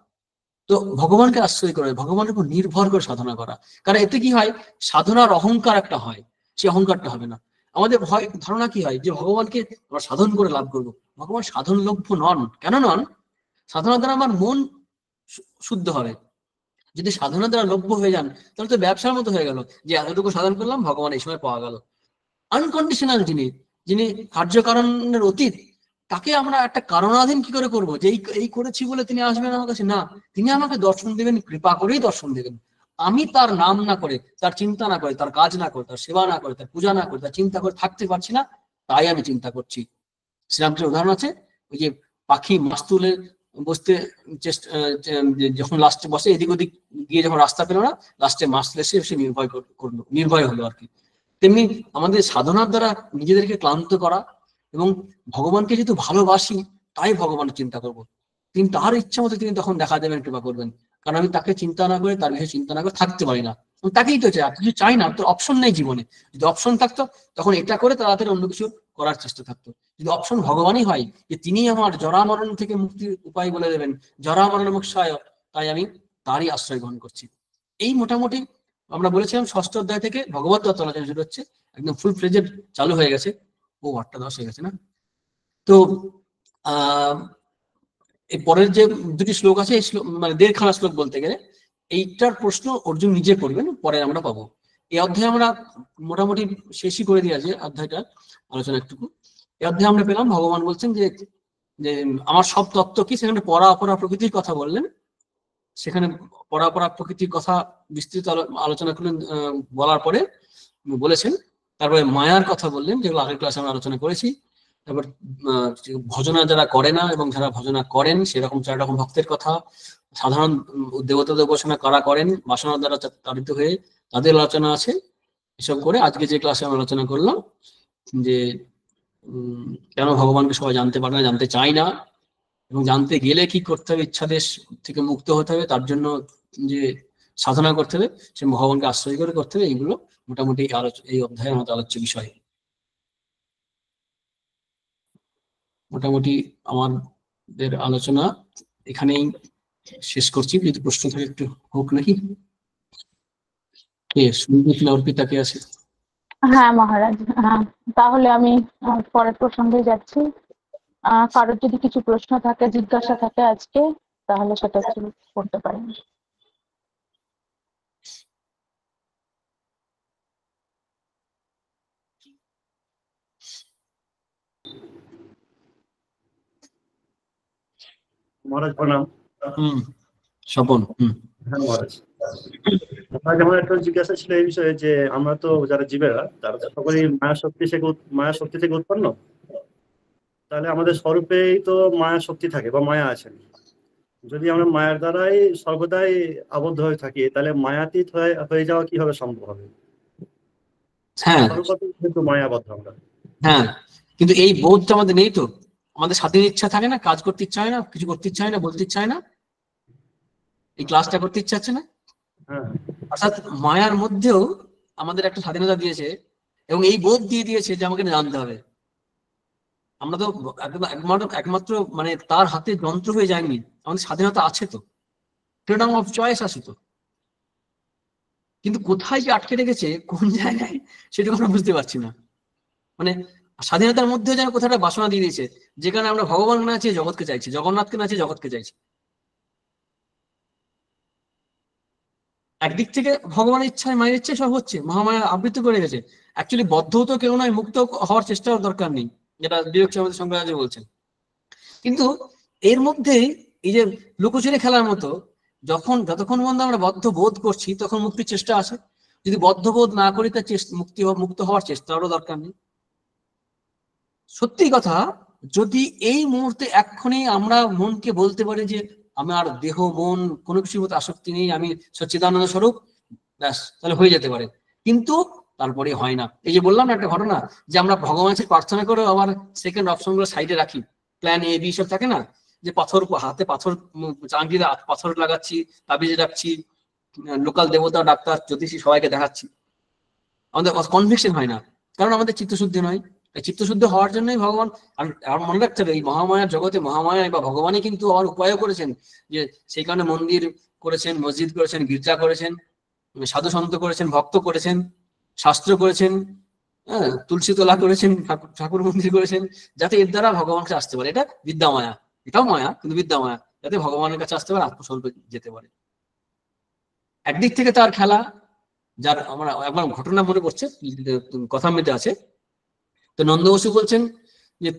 তো ভগবানকে আশ্রয় করে, ভগবানের উপর নির্ভর করে সাধনা করা। কারণ এতে কি হয়, সাধনার অহংকার একটা হয়, সেই অহংকারটা হবে না। আমাদের ভয় ধারণা কি হয়, যে ভগবানকে আমরা সাধন করে লাভ করব। ভগবান সাধন লভ্য নন। কেন নন? সাধনার দ্বারা আমার মন শুদ্ধ হবে। যদি সাধনার দ্বারা লভ্য হয়ে যান, তাহলে তো ব্যবসার মতো হয়ে গেল, যে এতটুকু সাধন করলাম, ভগবান এই সময় পাওয়া গেল। আনকন্ডিশনাল যিনি, যিনি কার্যকারণের অতীত, তাকে আমরা একটা কারণাধীন কি করে করবো, যে এই করেছি বলে তিনি আসবেন আমার কাছে? না, তিনি আমাকে দর্শন দেবেন, কৃপা করেই দর্শন দেবেন। আমি তার নাম না করে, তার চিন্তা না করে, তার কাজ না করে, তার সেবা না করে, তার পূজা না করে, তার চিন্তা করে থাকতে পারছি না, তাই আমি চিন্তা করছি। শ্রীরামকৃষ্ণের উদাহরণ আছে, ওই যে পাখি মাছ তুলে বসতে চেষ্টা, যখন লাস্টে বসে, এদিক ওদিক গিয়ে যখন রাস্তা পেল না, লাস্টে মাছ লেসে সে নির্ভয় হলো আর কি। তেমনি আমাদের সাধনার দ্বারা নিজেদেরকে ক্লান্ত করা, এবং ভগবানকে যেহেতু ভালোবাসি, তাই ভগবানের চিন্তা করব। তিনি তার ইচ্ছা মতো তিনি তখন দেখা দেবেন, কৃপা করবেন। কারণ আমি তাকে চিন্তা না করে, তার বিষয়ে চিন্তা না করে থাকতে পারি না। তাকেই তো চাই, আর কিছু চাই না। তোর অপশন নেই জীবনে। যদি অপশন থাকতো, তখন এটা করে তাড়াতাড়ি অন্য কিছু করার চেষ্টা থাকতো। যদি অপশন ভগবানই হয়, যে তিনি আমার জরা মরণ থেকে মুক্তির উপায় বলে দেবেন, জরা মরণ মোক্ষায়, তাই আমি তারই আশ্রয় গ্রহণ করছি। এই মোটামুটি আমরা বলেছিলাম ষষ্ঠ অধ্যায় থেকে ভগবত তত্ত্ব আলোচনা শুরু হচ্ছে, একদম ফুল ফ্লেজেড চালু হয়ে গেছে। ও 8টা 10 হয়ে গেছে না? তো এই পরের যে দুটি শ্লোক আছে, এই শ্লোক মানে 1.5খানা শ্লোক বলতে গেলে, এইটার প্রশ্ন অর্জুন নিজে করবেন, পরে আমরা পাবো। এই অধ্যায়ে আমরা মোটামুটি শেষই করে দিয়ে আছে অধ্যায়টা, আলোচনা একটুকু। এই অধ্যায়ে আমরা পেলাম ভগবান বলছেন যে যে আমার সব তত্ত্ব কি, সেখানে পরা অপরা প্রকৃতির কথা বললেন। সেখানে পরা অপরা প্রকৃতির কথা বিস্তৃত আলোচনা করলেন, বলার পরে বলেছেন, তারপরে মায়ার কথা বললেন, যেগুলো আগের ক্লাসে আমরা আলোচনা করেছি। তারপর ভজনা যারা করে না এবং যারা ভজনা করেন, সেরকম 4 রকম ভক্তের কথা, সাধারণ দেবতাদের উপাসনা কারা করেন বাসনার দ্বারা তাড়িত হয়ে, তাদের আলোচনা আছে। এসব করে আজকে যে ক্লাসে আমরা আলোচনা করলাম যে কেন ভগবানকে সবাই জানতে পারে না, জানতে চায় না, এবং জানতে গেলে কি করতে হবে, ইচ্ছাদেশ থেকে মুক্ত হতে হবে, তার জন্য যে সাধনা করতে হবে, সে ভগবানকে আশ্রয় করে করতে হবে। এইগুলো মোটামুটি এই অধ্যায়ের আমাদের আলোচ্য বিষয়। মোটামুটি আমাদের আলোচনা এখানেই শেষ করছি। যদি প্রশ্ন থাকে একটু হোক নাকি? অর্পিতা কে আছে? হ্যাঁ মহারাজ, হ্যাঁ তাহলে আমি পরের প্রসঙ্গে যাচ্ছি। কারোর যদি কিছু প্রশ্ন থাকে, জিজ্ঞাসা থাকে আজকে, তাহলে সেটা করতে পারেন। মহারাজ প্রণাম। স্বপন। হ্যাঁ মহারাজ, আমার একটা জিজ্ঞাসা ছিল এই বিষয়ে যে আমরা তো যারা জীবেরা, তারা তো সকলেই মায়া শক্তি থেকে উৎপন্ন। তাহলে আমাদের স্বরূপেই তো মায়া শক্তি থাকে বা মায়া আছে। যদি আমরা মায়ার দ্বারাই সর্বদাই আবদ্ধ হয়ে থাকি, তাহলে মায়াতীত হয়ে যাওয়া কিভাবে সম্ভব হবে? হ্যাঁ, কিন্তু মায়াবদ্ধ আমরা। হ্যাঁ, কিন্তু এই বোধটা আমাদের নেই তো। আমাদের স্বাধীন ইচ্ছা থাকে না, কাজ করতে ইচ্ছা হয় না, কিছু করতে ইচ্ছা হয় না, বলতে ইচ্ছা হয় না, এই ক্লাসটা করতে ইচ্ছা হচ্ছে না। অর্থাৎ মায়ার মধ্যেও আমাদের একটা স্বাধীনতা দিয়েছে, এবং এই বোধ দিয়ে দিয়েছে যে আমাকে জানতে হবে। আমরা তো একমাত্র মানে তার হাতে যন্ত্র হয়ে যায়নি, আমাদের স্বাধীনতা আছে তো, ফ্রিডম অফ চয়েস আছে তো। কিন্তু কোথায় যে আটকে রেখেছে, কোন জায়গায়, সেটা আমরা বুঝতে পারছি না। মানে স্বাধীনতার মধ্যে যেন কোথাটা বাসনা দিয়ে দিয়েছে, যেখানে আমরা ভগবান না চেয়ে জগৎকে চাইছি, জগন্নাথকে না চেয়ে জগৎকে চাইছি। একদিক থেকে ভগবানের ইচ্ছায়, মায়ের ইচ্ছায় সব হচ্ছে, মহামায়া আবৃত্ত করে গেছে। অ্যাকচুয়ালি বদ্ধ তো কেউ নয়, মুক্ত হওয়ার চেষ্টার দরকার নেই, যেটা বিবেক আমাদের শঙ্করাচার্য বলছেন। কিন্তু এর মধ্যেই এই যে লুকোচুরি খেলার মতো, যতক্ষণ পর্যন্ত আমরা বদ্ধ বোধ করছি, তখন মুক্তির চেষ্টা আছে। যদি বদ্ধ বোধ না করি, তার মুক্ত হওয়ার চেষ্টারও দরকার নেই। সত্যি কথা, যদি এই মুহূর্তে এক্ষুনি আমরা মনকে বলতে পারি যে আমার দেহ মন কোনো কিছুর মতো আসক্তি নেই, আমি সচ্চিদানন্দ স্বরূপ, ব্যাস, তাহলে হয়ে যেতে পারে। কিন্তু তারপরে হয় না। এই যে বললাম একটা ঘটনা, যে আমরা ভগবানের কাছে প্রার্থনা করে আবার সেকেন্ড অপশন গুলো সাইডে রাখি, প্ল্যান এ বি সব থাকে না, যে হাতে পাথর, চাঙ্গি পাথর লাগাচ্ছি, তাবিজে রাখছি, লোকাল দেবতা ডাক্তার জ্যোতিষী সবাইকে দেখাচ্ছি, আমাদের কনভিকশন হয় না, কারণ আমাদের চিত্তশুদ্ধি নয়। চিত্তশুদ্ধি হওয়ার জন্যই ভগবান। আর মনে রাখতে হবে, এই মহামায়ার জগতে মহামায়া বা ভগবানই কিন্তু আবার উপায়ও করেছেন, যে সেই কারণে মন্দির করেছেন, মসজিদ করেছেন, গির্জা করেছেন, সাধু সন্ত করেছেন, ভক্ত করেছেন, শাস্ত্র করেছেন, হ্যাঁ, তুলসী তোলা করেছেন, ঠাকুর মন্দির করেছেন, যাতে এর দ্বারা ভগবানকে আসতে পারে। এটা বিদ্যা মায়া, এটাও মায়া, কিন্তু বিদ্যা মায়া, যাতে ভগবানের কাছে আসতে পারে, আত্মস্বরূপে যেতে পারে। একদিক থেকে তার খেলা, যার আমার একবার ঘটনা মনে পড়ছে, কথা মেতে আছে। তো নন্দ বসু বলছেন যে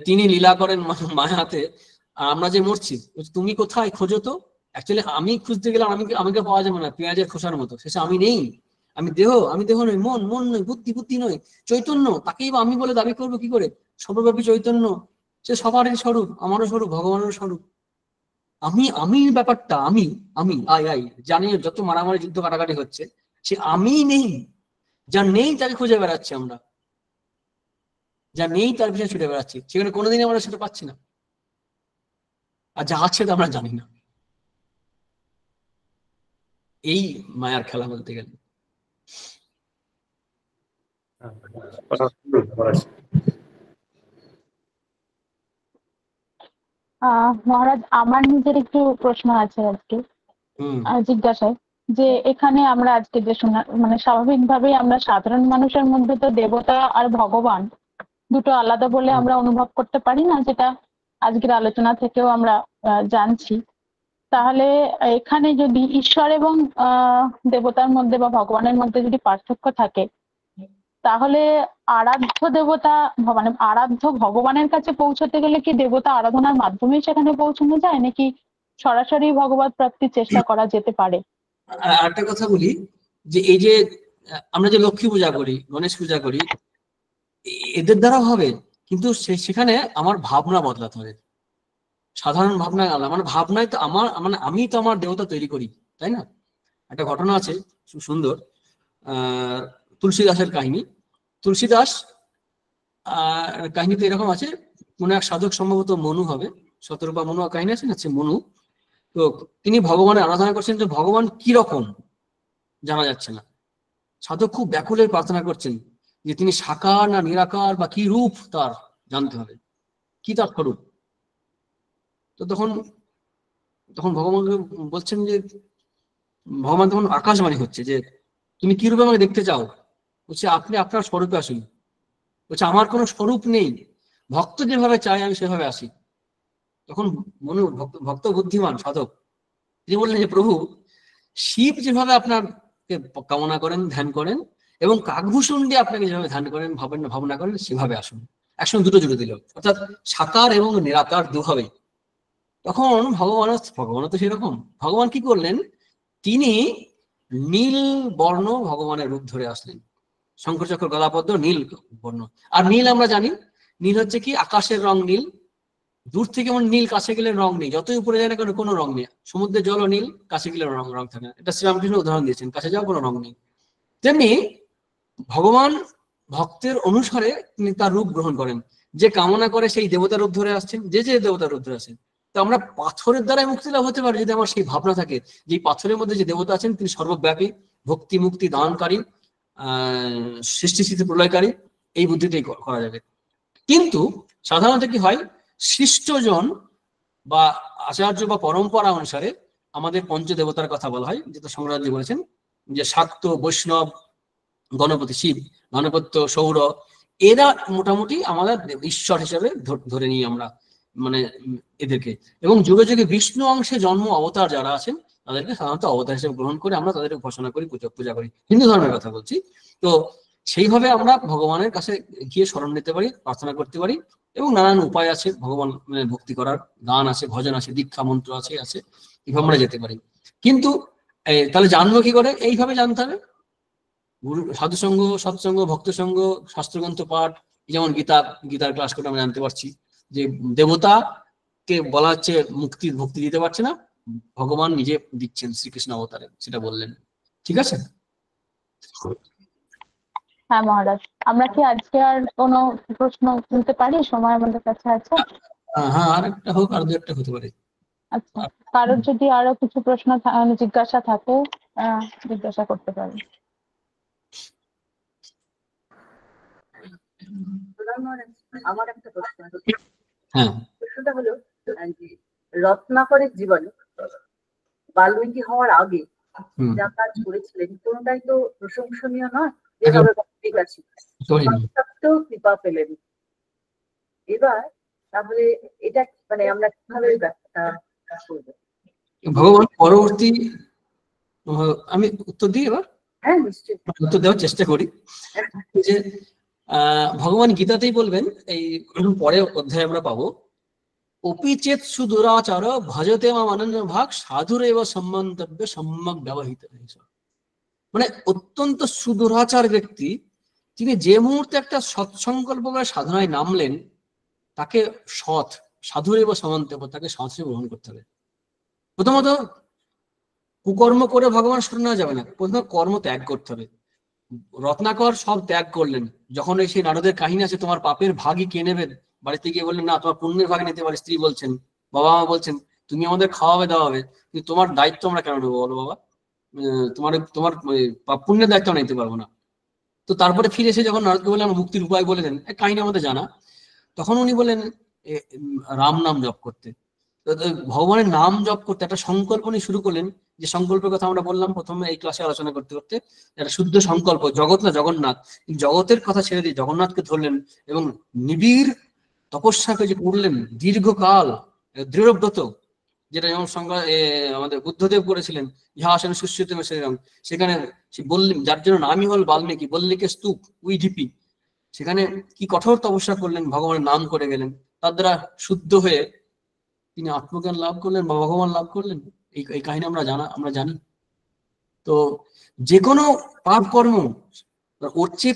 তিনি লীলা করেন মায়াতে, আর আমরা যে মরছি, তুমি কোথায়, খোঁজো তো। অ্যাকচুয়ালি আমি খুঁজতে গেলাম, আমাকে পাওয়া যাবে না, পেঁয়াজের খোসার মতো। শেষে আমি নেই, আমি দেহ নই, মন নই, বুদ্ধি নই, চৈতন্য। তাকেই বা আমি বলে দাবি করবো কি করে? সর্বব্যাপী চৈতন্য, সে সবারই স্বরূপ, আমারও স্বরূপ, ভগবানেরও স্বরূপ। আমি ব্যাপারটা, আমি জানি, যত মারামারি যুদ্ধ কাটাকাটি হচ্ছে, সে আমি নেই। যা নেই তাকে খুঁজে বেড়াচ্ছি আমরা, যা নেই তার পিছনে ছুটে বেড়াচ্ছি, সেখানে কোনোদিনই আমরা সেটা পাচ্ছি না। আর যা আছে তা আমরা জানি না। এই মায়ার খেলা বলতে গেলে। মহারাজ, আমার নিজের একটু প্রশ্ন আছে আজকে, জিজ্ঞাসায়, যে এখানে আমরা আজকে যে শোনা মানে স্বাভাবিকভাবেই আমরা সাধারণ মানুষের মধ্যে তো দেবতা আর ভগবান দুটো আলাদা বলে আমরা অনুভব করতে পারি না, যেটা আজকের আলোচনা থেকেও আমরা জানছি। তাহলে এখানে যদি ঈশ্বর এবং দেবতার মধ্যে বা ভগবানের মধ্যে যদি পার্থক্য থাকে, তাহলে আরাধ্য দেবতা মানে আরাধ্য ভগবানের কাছে পৌঁছতে গেলে কি দেবতা আরাধনার মাধ্যমে সেখানে পৌঁছানো যায়, নাকি সরাসরি ভগবত প্রাপ্তির চেষ্টা করা যেতে পারে? আর একটা কথা বলি, যে এই যে আমরা যে লক্ষ্মী পূজা করি, গণেশ পূজা করি, এদের দ্বারা হবে, কিন্তু সেখানে আমার ভাবনা বদলাতে হবে। সাধারণ ভাবনা আলাদা, মানে ভাবনায় তো আমার মানে আমি তো আমার দেবতা তৈরি করি, তাই না? একটা ঘটনা আছে খুব সুন্দর, তুলসীদাসের কাহিনী। তুলসীদাস কাহিনীতে এরকম আছে, কোনো এক সাধক, সম্ভবত মনু হবে, শতরূপা মনু কাহিনী আছে না, মনু। তো তিনি ভগবানের আরাধনা করছেন, যে ভগবান কি রকম জানা যাচ্ছে না। সাধক খুব ব্যাকুলে প্রার্থনা করছেন যে তিনি সাকার না নিরাকার, বা কি রূপ তার জানতে হবে, কি তার স্বরূপ। তো তখন ভগবানকে বলছেন যে, ভগবান তখন আকাশবাণী হচ্ছে যে তুমি কি রূপে আমাকে দেখতে চাও? বলছে আপনি আপনার স্বরূপে আসুন। বলছে আমার কোনো স্বরূপ নেই, ভক্ত যেভাবে চায় আমি সেভাবে আসি। তখন মনু ভক্ত বুদ্ধিমান সাধক, তিনি বললেন যে প্রভু, শিব যেভাবে আপনাকে কামনা করেন, ধ্যান করেন, এবং কাকভূষণ দিয়ে আপনাকে যেভাবে ধ্যান করেন, ভাবনা করেন, সেভাবে আসুন। একসঙ্গে দুটো জুড়ে দিল, অর্থাৎ সাকার এবং নিরাকার দুভাবে। তখন ভগবান তো সেরকম, ভগবান কি করলেন, তিনি নীল বর্ণ ভগবানের রূপ ধরে আসলেন। শঙ্কর চক্র গদাপদ্ম নীল বর্ণ। আর নীল আমরা জানি, নীল হচ্ছে কি আকাশের রং নীল। দূর থেকে যেমন নীল, কাছে গেলে রং নেই, যতই উপরে যায় না কেন কোনো রং নেই। সমুদ্রের জলও নীল, কাছে গেলে রং থাকে না। এটা শ্রীরামকৃষ্ণ উদাহরণ দিয়েছেন, কাছে যাও কোনো রং নেই। তেমনি ভগবান ভক্তের অনুসারে তিনি তার রূপ গ্রহণ করেন, যে কামনা করে সেই দেবতার রূপ ধরে আসছেন, যে দেবতার রূপ ধরে আসছেন। তো আমরা পাথরের দ্বারাই মুক্তি লাভ হতে পারি, যদি আমার সেই ভাবনা থাকে যে পাথরের মধ্যে যে দেবতা আছেন তিনি সর্বব্যাপী, ভক্তি মুক্তি দানকারী, সৃষ্টি স্থিতি প্রলয়কারী, এই বুদ্ধিতেই করা যাবে। কিন্তু সাধারণত কি হয়, সৃষ্টজন বা আচার্য বা পরম্পরা অনুসারে আমাদের পঞ্চদেবতার কথা বলা হয়, যেটা সংগ্রাহী বলেছেন, যে শাক্ত, বৈষ্ণব, গণপতি শিব, গণপত্য, সৌর, এরা মোটামুটি আমাদের ঈশ্বর হিসেবে ধরে নিই আমরা, মানে এদেরকে। এবং যুগে যুগে বিষ্ণু অংশে জন্ম অবতার যারা আছেন তাদেরকে সাধারণত অবতার হিসেবে গ্রহণ করে আমরা তাদের উপাসনা করি, পূজা করি। হিন্দু ধর্মের কথা বলছি। তো সেইভাবে আমরা ভগবানের কাছে গিয়ে শরণ নিতে পারি, প্রার্থনা করতে পারি, এবং নানান উপায় আছে ভগবান ভক্তি করার, গান আছে, ভজন আছে, দীক্ষা মন্ত্র আছে, এইভাবে আমরা যেতে পারি। কিন্তু তাহলে জানবো কি করে? এইভাবে জানতে হবে, সাধুসঙ্গ, সৎসঙ্গ, ভক্ত সঙ্গ, শাস্ত্রগ্রন্থ পাঠ। যেমন গীতার ক্লাস করে আমরা জানতে পারছি যে দেবতাকে বলা হচ্ছে ভক্তি দিতে পারছে না, ভগবান নিজে দিচ্ছেন শ্রীকৃষ্ণ অবতারে, সেটা বললেন। ঠিক আছে? হ্যাঁ মহারাজ, আমরা কি আজকে আর কোনো প্রশ্ন তুলতে পারি? সময় আমাদের কাছে আছে? হ্যাঁ, আর একটা হোক, আর দু একটা হতে পারে। আচ্ছা, কারোর যদি আরো কিছু প্রশ্ন জিজ্ঞাসা থাকে জিজ্ঞাসা করতে পারি। আমার একটা প্রশ্ন আছে। হ্যাঁ, প্রশ্নটা হলো যে রত্নাকরের জীবনে বাল্মীকি হওয়ার আগে যা কাজ করেছিলেন কোনটাই তো প্রশংসনীয় নয়, যেভাবে ঠিক আছে কৃপা পেলেন। এবার তাহলে এটা মানে আমরা কিভাবে ব্যাখ্যা করব? ভগবান পরবর্তী, আমি উত্তর দিই এবার। হ্যাঁ নিশ্চয়ই উত্তর দেওয়ার চেষ্টা করি। যে ভগবান গীতাতেই বলবেন, এই পরের অধ্যায়ে আমরা পাবো, অপিচেত সুদুরাচার ভজতে মাম অনন্য ভাগ সাধুর এব সম্মন্তব্য সম্যক ব্যবহৃত। মানে অত্যন্ত সুদুরাচার ব্যক্তি, তিনি যে মুহূর্তে একটা সৎসংকল্প করে সাধনায় নামলেন, তাকে সাধুর এব সম্মন্তব্য, তাকে সৎ হিসেবে গ্রহণ করতে হবে। প্রথমত কুকর্ম করে ভগবান শরণ নেওয়া যাবে না, প্রথমে কর্ম ত্যাগ করতে হবে। রত্নাকর সব ত্যাগ করলেন। যখন এই সেই নারদের কাহিনী আছে, তোমার পাপের ভাগই কে নেবেন, বাড়িতে গিয়ে বললেন না, তোমার পুণ্যের ভাগ নিতে পারে। স্ত্রী বলছেন, বাবা মা বলছেন তুমি আমাদের খাওয়াবে দাওয়াবে, কিন্তু তোমার দায়িত্ব আমরা কেন নেবো বলো বাবা, তোমার পুণ্যের দায়িত্ব আমরা নিতে পারবো না। তো তারপরে ফিরে এসে যখন নারদকে বললেন মুক্তির উপায় বলে দেন, কাহিনী আমাদের জানা, তখন উনি বললেন রাম নাম জপ করতে, ভগবানের নাম জপ করতে। একটা সংকল্প নিয়ে শুরু করলেন যে সংকল্পের কথা আমরা বললাম প্রথমে এই ক্লাসে আলোচনা করতে করতে, একটা শুদ্ধ সংকল্প, জগৎ না জগন্নাথ, জগতের কথা ছেড়ে দিয়ে জগন্নাথকে ধরলেন এবং নিবিড় তপস্যাকে যে করলেন দীর্ঘকাল, দৃঢ়ব্রত, যেটা যেমন সংজ্ঞা আমাদের বুদ্ধদেব করেছিলেন, ইহা আসেন সুশ্রুতম শ্রীরাম, সেখানে বললেন যার জন্য নামই হল বাল্মীকি, বল্লিকে স্তূপ উইঢিপি, সেখানে কি কঠোর তপস্যা করলেন, ভগবানের নাম করে গেলেন, তার দ্বারা শুদ্ধ হয়ে তিনি আত্মজ্ঞান লাভ করলেন বা ভগবান লাভ করলেন। এই কাহিনী আমরা জানি। তো যে কোনো পাপ কর্ম ওর চেয়ে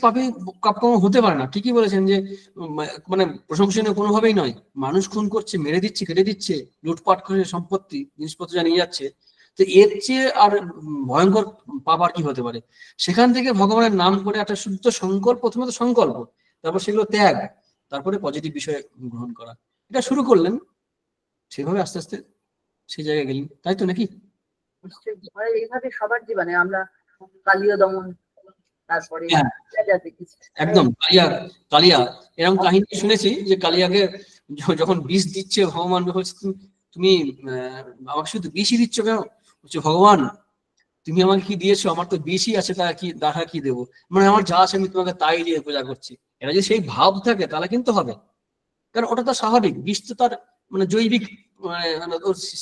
পাপ কর্ম হতে পারে না। ঠিকই বলেছেন যে মানে প্রশংসনীয় কোনোভাবেই নয়। মানুষ খুন করছে, মেরে দিচ্ছে, কেটে দিচ্ছে, লুটপাট করে সম্পত্তি জিনিসপত্র যা নিয়ে যাচ্ছে, তো এর চেয়ে আর ভয়ঙ্কর পাপ আর কি হতে পারে? সেখান থেকে ভগবানের নাম করে একটা শুদ্ধ সংকল্প, প্রথমত সংকল্প, তারপর সেগুলো ত্যাগ, তারপরে পজিটিভ বিষয় গ্রহণ করা, এটা শুরু করলেন। সেভাবে আস্তে আস্তে সেই জায়গায় গেলেন, তাই তো নাকি? এইভাবে সবার জীবনে আমরা কালীয় দমন, তারপরে একদম কালিয়া এরকম কাহিনী শুনেছি যে কালিয়াকে যখন বিষ দিচ্ছে ভগবান বলছে, তুমি আমাকে শুধু বিষই দিচ্ছ কেন? বলছে ভগবান তুমি আমাকে কি দিয়েছো? আমার তো বিষই আছে, তারা কি দেবো? মানে আমার যা আছে আমি তোমাকে তাই দিয়ে পূজা করছি। এটা যদি সেই ভাব থাকে তাহলে কিন্তু হবে, কারণ ওটা তো স্বাভাবিক, বিষ তো তার মানে জৈবিক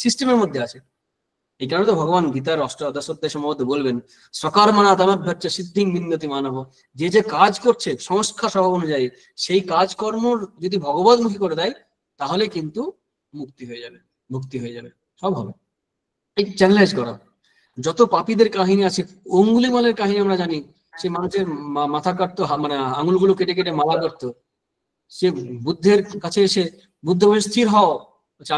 সিস্টেমের মধ্যে আছে। এই কারণে তো ভগবান গীতার অষ্টাদশোধ্যায় সম্ভবত বলবেন, সকর্মণা তমভ্যর্চ্য সিদ্ধিং বিন্দতি মানব, যে কাজ করছে সংস্কার স্বভাব অনুযায়ী সেই কাজকর্ম যদি ভগবতমুখী করে দেয় তাহলে কিন্তু মুক্তি হয়ে যাবে, সব হবে। এই চ্যালেঞ্জ করা। যত পাপীদের কাহিনী আছে, অঙ্গুলিমালের কাহিনী আমরা জানি, সে মানুষের মাথা কাটতো, মানে আঙুলগুলো কেটে কেটে মালা করতো। সে বুদ্ধের কাছে এসে বুদ্ধ বলে স্থির হও,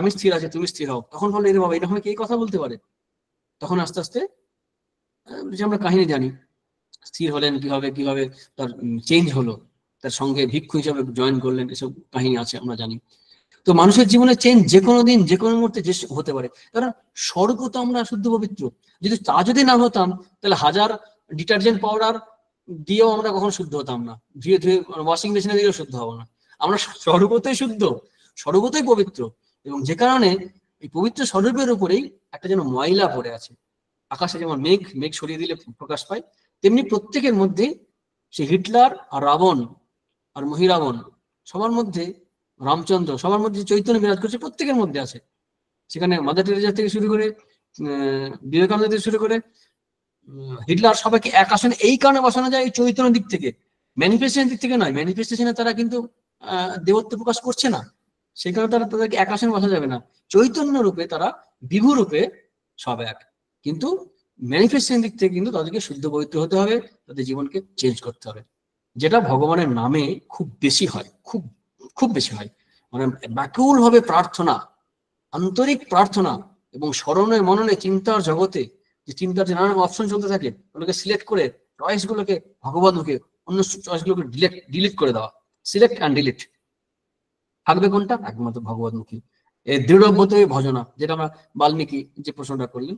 আমি স্থির আছি, তুমি স্থির হও। তখন বললো এর বাবা এরকম কে কথা বলতে পারে? তখন আস্তে আস্তে যে আমরা কাহিনী জানি, স্থির হলেন, কিভাবে তার চেঞ্জ হলো, তার সঙ্গে ভিক্ষু হিসাবে জয়েন করলেন, এসব কাহিনী আছে আমরা জানি। তো মানুষের জীবনে চেঞ্জ যে কোনো দিন যে কোনো মুহূর্তে যে হতে পারে, কারণ স্বর্গ তো আমরা শুদ্ধ পবিত্র। যদি না হতাম তাহলে 1000 ডিটারজেন্ট পাউডার দিয়েও আমরা কখনো শুদ্ধ হতাম না, ধুয়ে ওয়াশিং মেশিনে দিয়েও শুদ্ধ হবো না। আমরা স্বর্গতেই শুদ্ধ, স্বর্গতেই পবিত্র, এবং যে কারণে এই পবিত্র স্বরূপের উপরেই একটা যেন ময়লা পড়ে আছে। আকাশে যেমন মেঘ সরিয়ে দিলে প্রকাশ পায়, তেমনি প্রত্যেকের মধ্যে সে হিটলার আর রাবণ আর মহিরাবণ, সবার মধ্যে রামচন্দ্র, সবার মধ্যে চৈতন্য বিরাজ করছে, প্রত্যেকের মধ্যে আছে। সেখানে মাদার টেরেসা থেকে শুরু করে বিবেকানন্দ থেকে শুরু করে হিটলার, সবাইকে এক আসনে এই কারণে বসানো যায় এই চৈতন্য দিক থেকে, ম্যানিফেস্টেশন দিক থেকে নয়। ম্যানিফেস্টেশনে তারা কিন্তু দেবত্ব প্রকাশ করছে না, সেই কারণে তাদেরকে এক আসনে বসা যাবে না। চৈতন্য রূপে তারা বিভু রূপে সব এক, কিন্তু ম্যানিফেস্টেশন দিক থেকে কিন্তু তাদেরকে শুদ্ধ পবিত্র হতে হবে, তাদের জীবনকে চেঞ্জ করতে হবে, যেটা ভগবানের নামে খুব বেশি হয়, খুব বেশি হয়। মানে ব্যাকুল ভাবে প্রার্থনা, আন্তরিক প্রার্থনা এবং স্মরণে মননে চিন্তার জগতে যে চিন্তার যে নানান অপশন চলতে থাকে, ওগুলোকে সিলেক্ট করে চয়েস গুলোকে ভগবানকে, অন্য চয়েস গুলোকে ডিলিট করে দেওয়া, সিলেক্ট অ্যান্ড ডিলিট। থাকবে কোনটা? একমাত্র ভগবতমুখী। এই দৃঢ়ব্রত ভজনা, যেটা আমরা বাল্মীকি যে প্রশ্নটা করলেন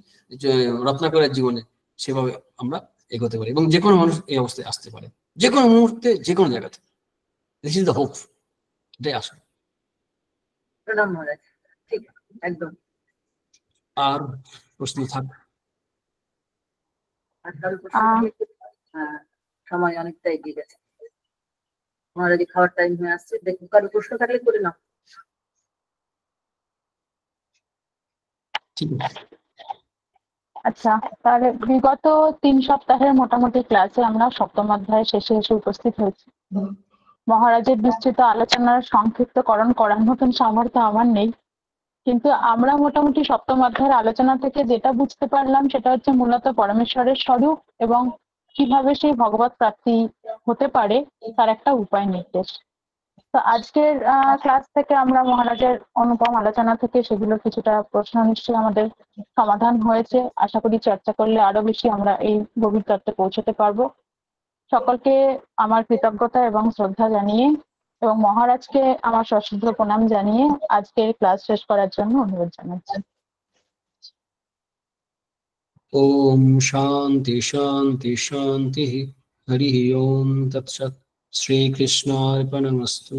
রত্নাকরের জীবনে, সেভাবে আমরা এগোতে পারি এবং যে কোনো মানুষ এই অবস্থায় আসতে পারে, যে কোনো মুহূর্তে, যে কোনো জায়গাতে। দিস ইজ দ্য হোপ, এটাই আসে। প্রণাম মহারাজ, ঠিক একদম। আর প্রশ্ন থাকবে? সময় অনেকটা এগিয়ে গেছে, মহারাজ খাওয়ার টাইম হয়ে আসছে। দেখুন কারো প্রশ্ন থাকলে করে নাও। আচ্ছা, তাহলে বিগত 3 সপ্তাহের মোটামুটি ক্লাসে আমরা সপ্তম অধ্যায় শেষে এসে উপস্থিত হয়েছি। মহারাজের বিস্তৃত আলোচনার সংক্ষিপ্তকরণ করার মতন সামর্থ্য আমার নেই, কিন্তু আমরা মোটামুটি সপ্তম অধ্যায়ের আলোচনা থেকে যেটা বুঝতে পারলাম সেটা হচ্ছে মূলত পরমেশ্বরের স্বরূপ এবং কিভাবে সেই ভগবত প্রাপ্তি হতে পারে তার একটা উপায় নির্দেশ। তো আজকের ক্লাস থেকে আমরা মহারাজের অনুপম আলোচনা থেকে সেগুলো কিছুটা প্রশ্ন নিশ্চয়ই আমাদের সমাধান হয়েছে। আশা করি চর্চা করলে আরো বেশি আমরা এই গভীর তত্ত্বে পৌঁছতে পারবো। সকলকে আমার কৃতজ্ঞতা এবং শ্রদ্ধা জানিয়ে এবং মহারাজকে আমার সশ্রদ্ধ প্রণাম জানিয়ে আজকের ক্লাস শেষ করার জন্য অনুরোধ জানাচ্ছি। ওম শান্তি শান্তি শান্তি। হরি ওম তৎসৎ। শ্রীকৃষ্ণার্পণমস্তু।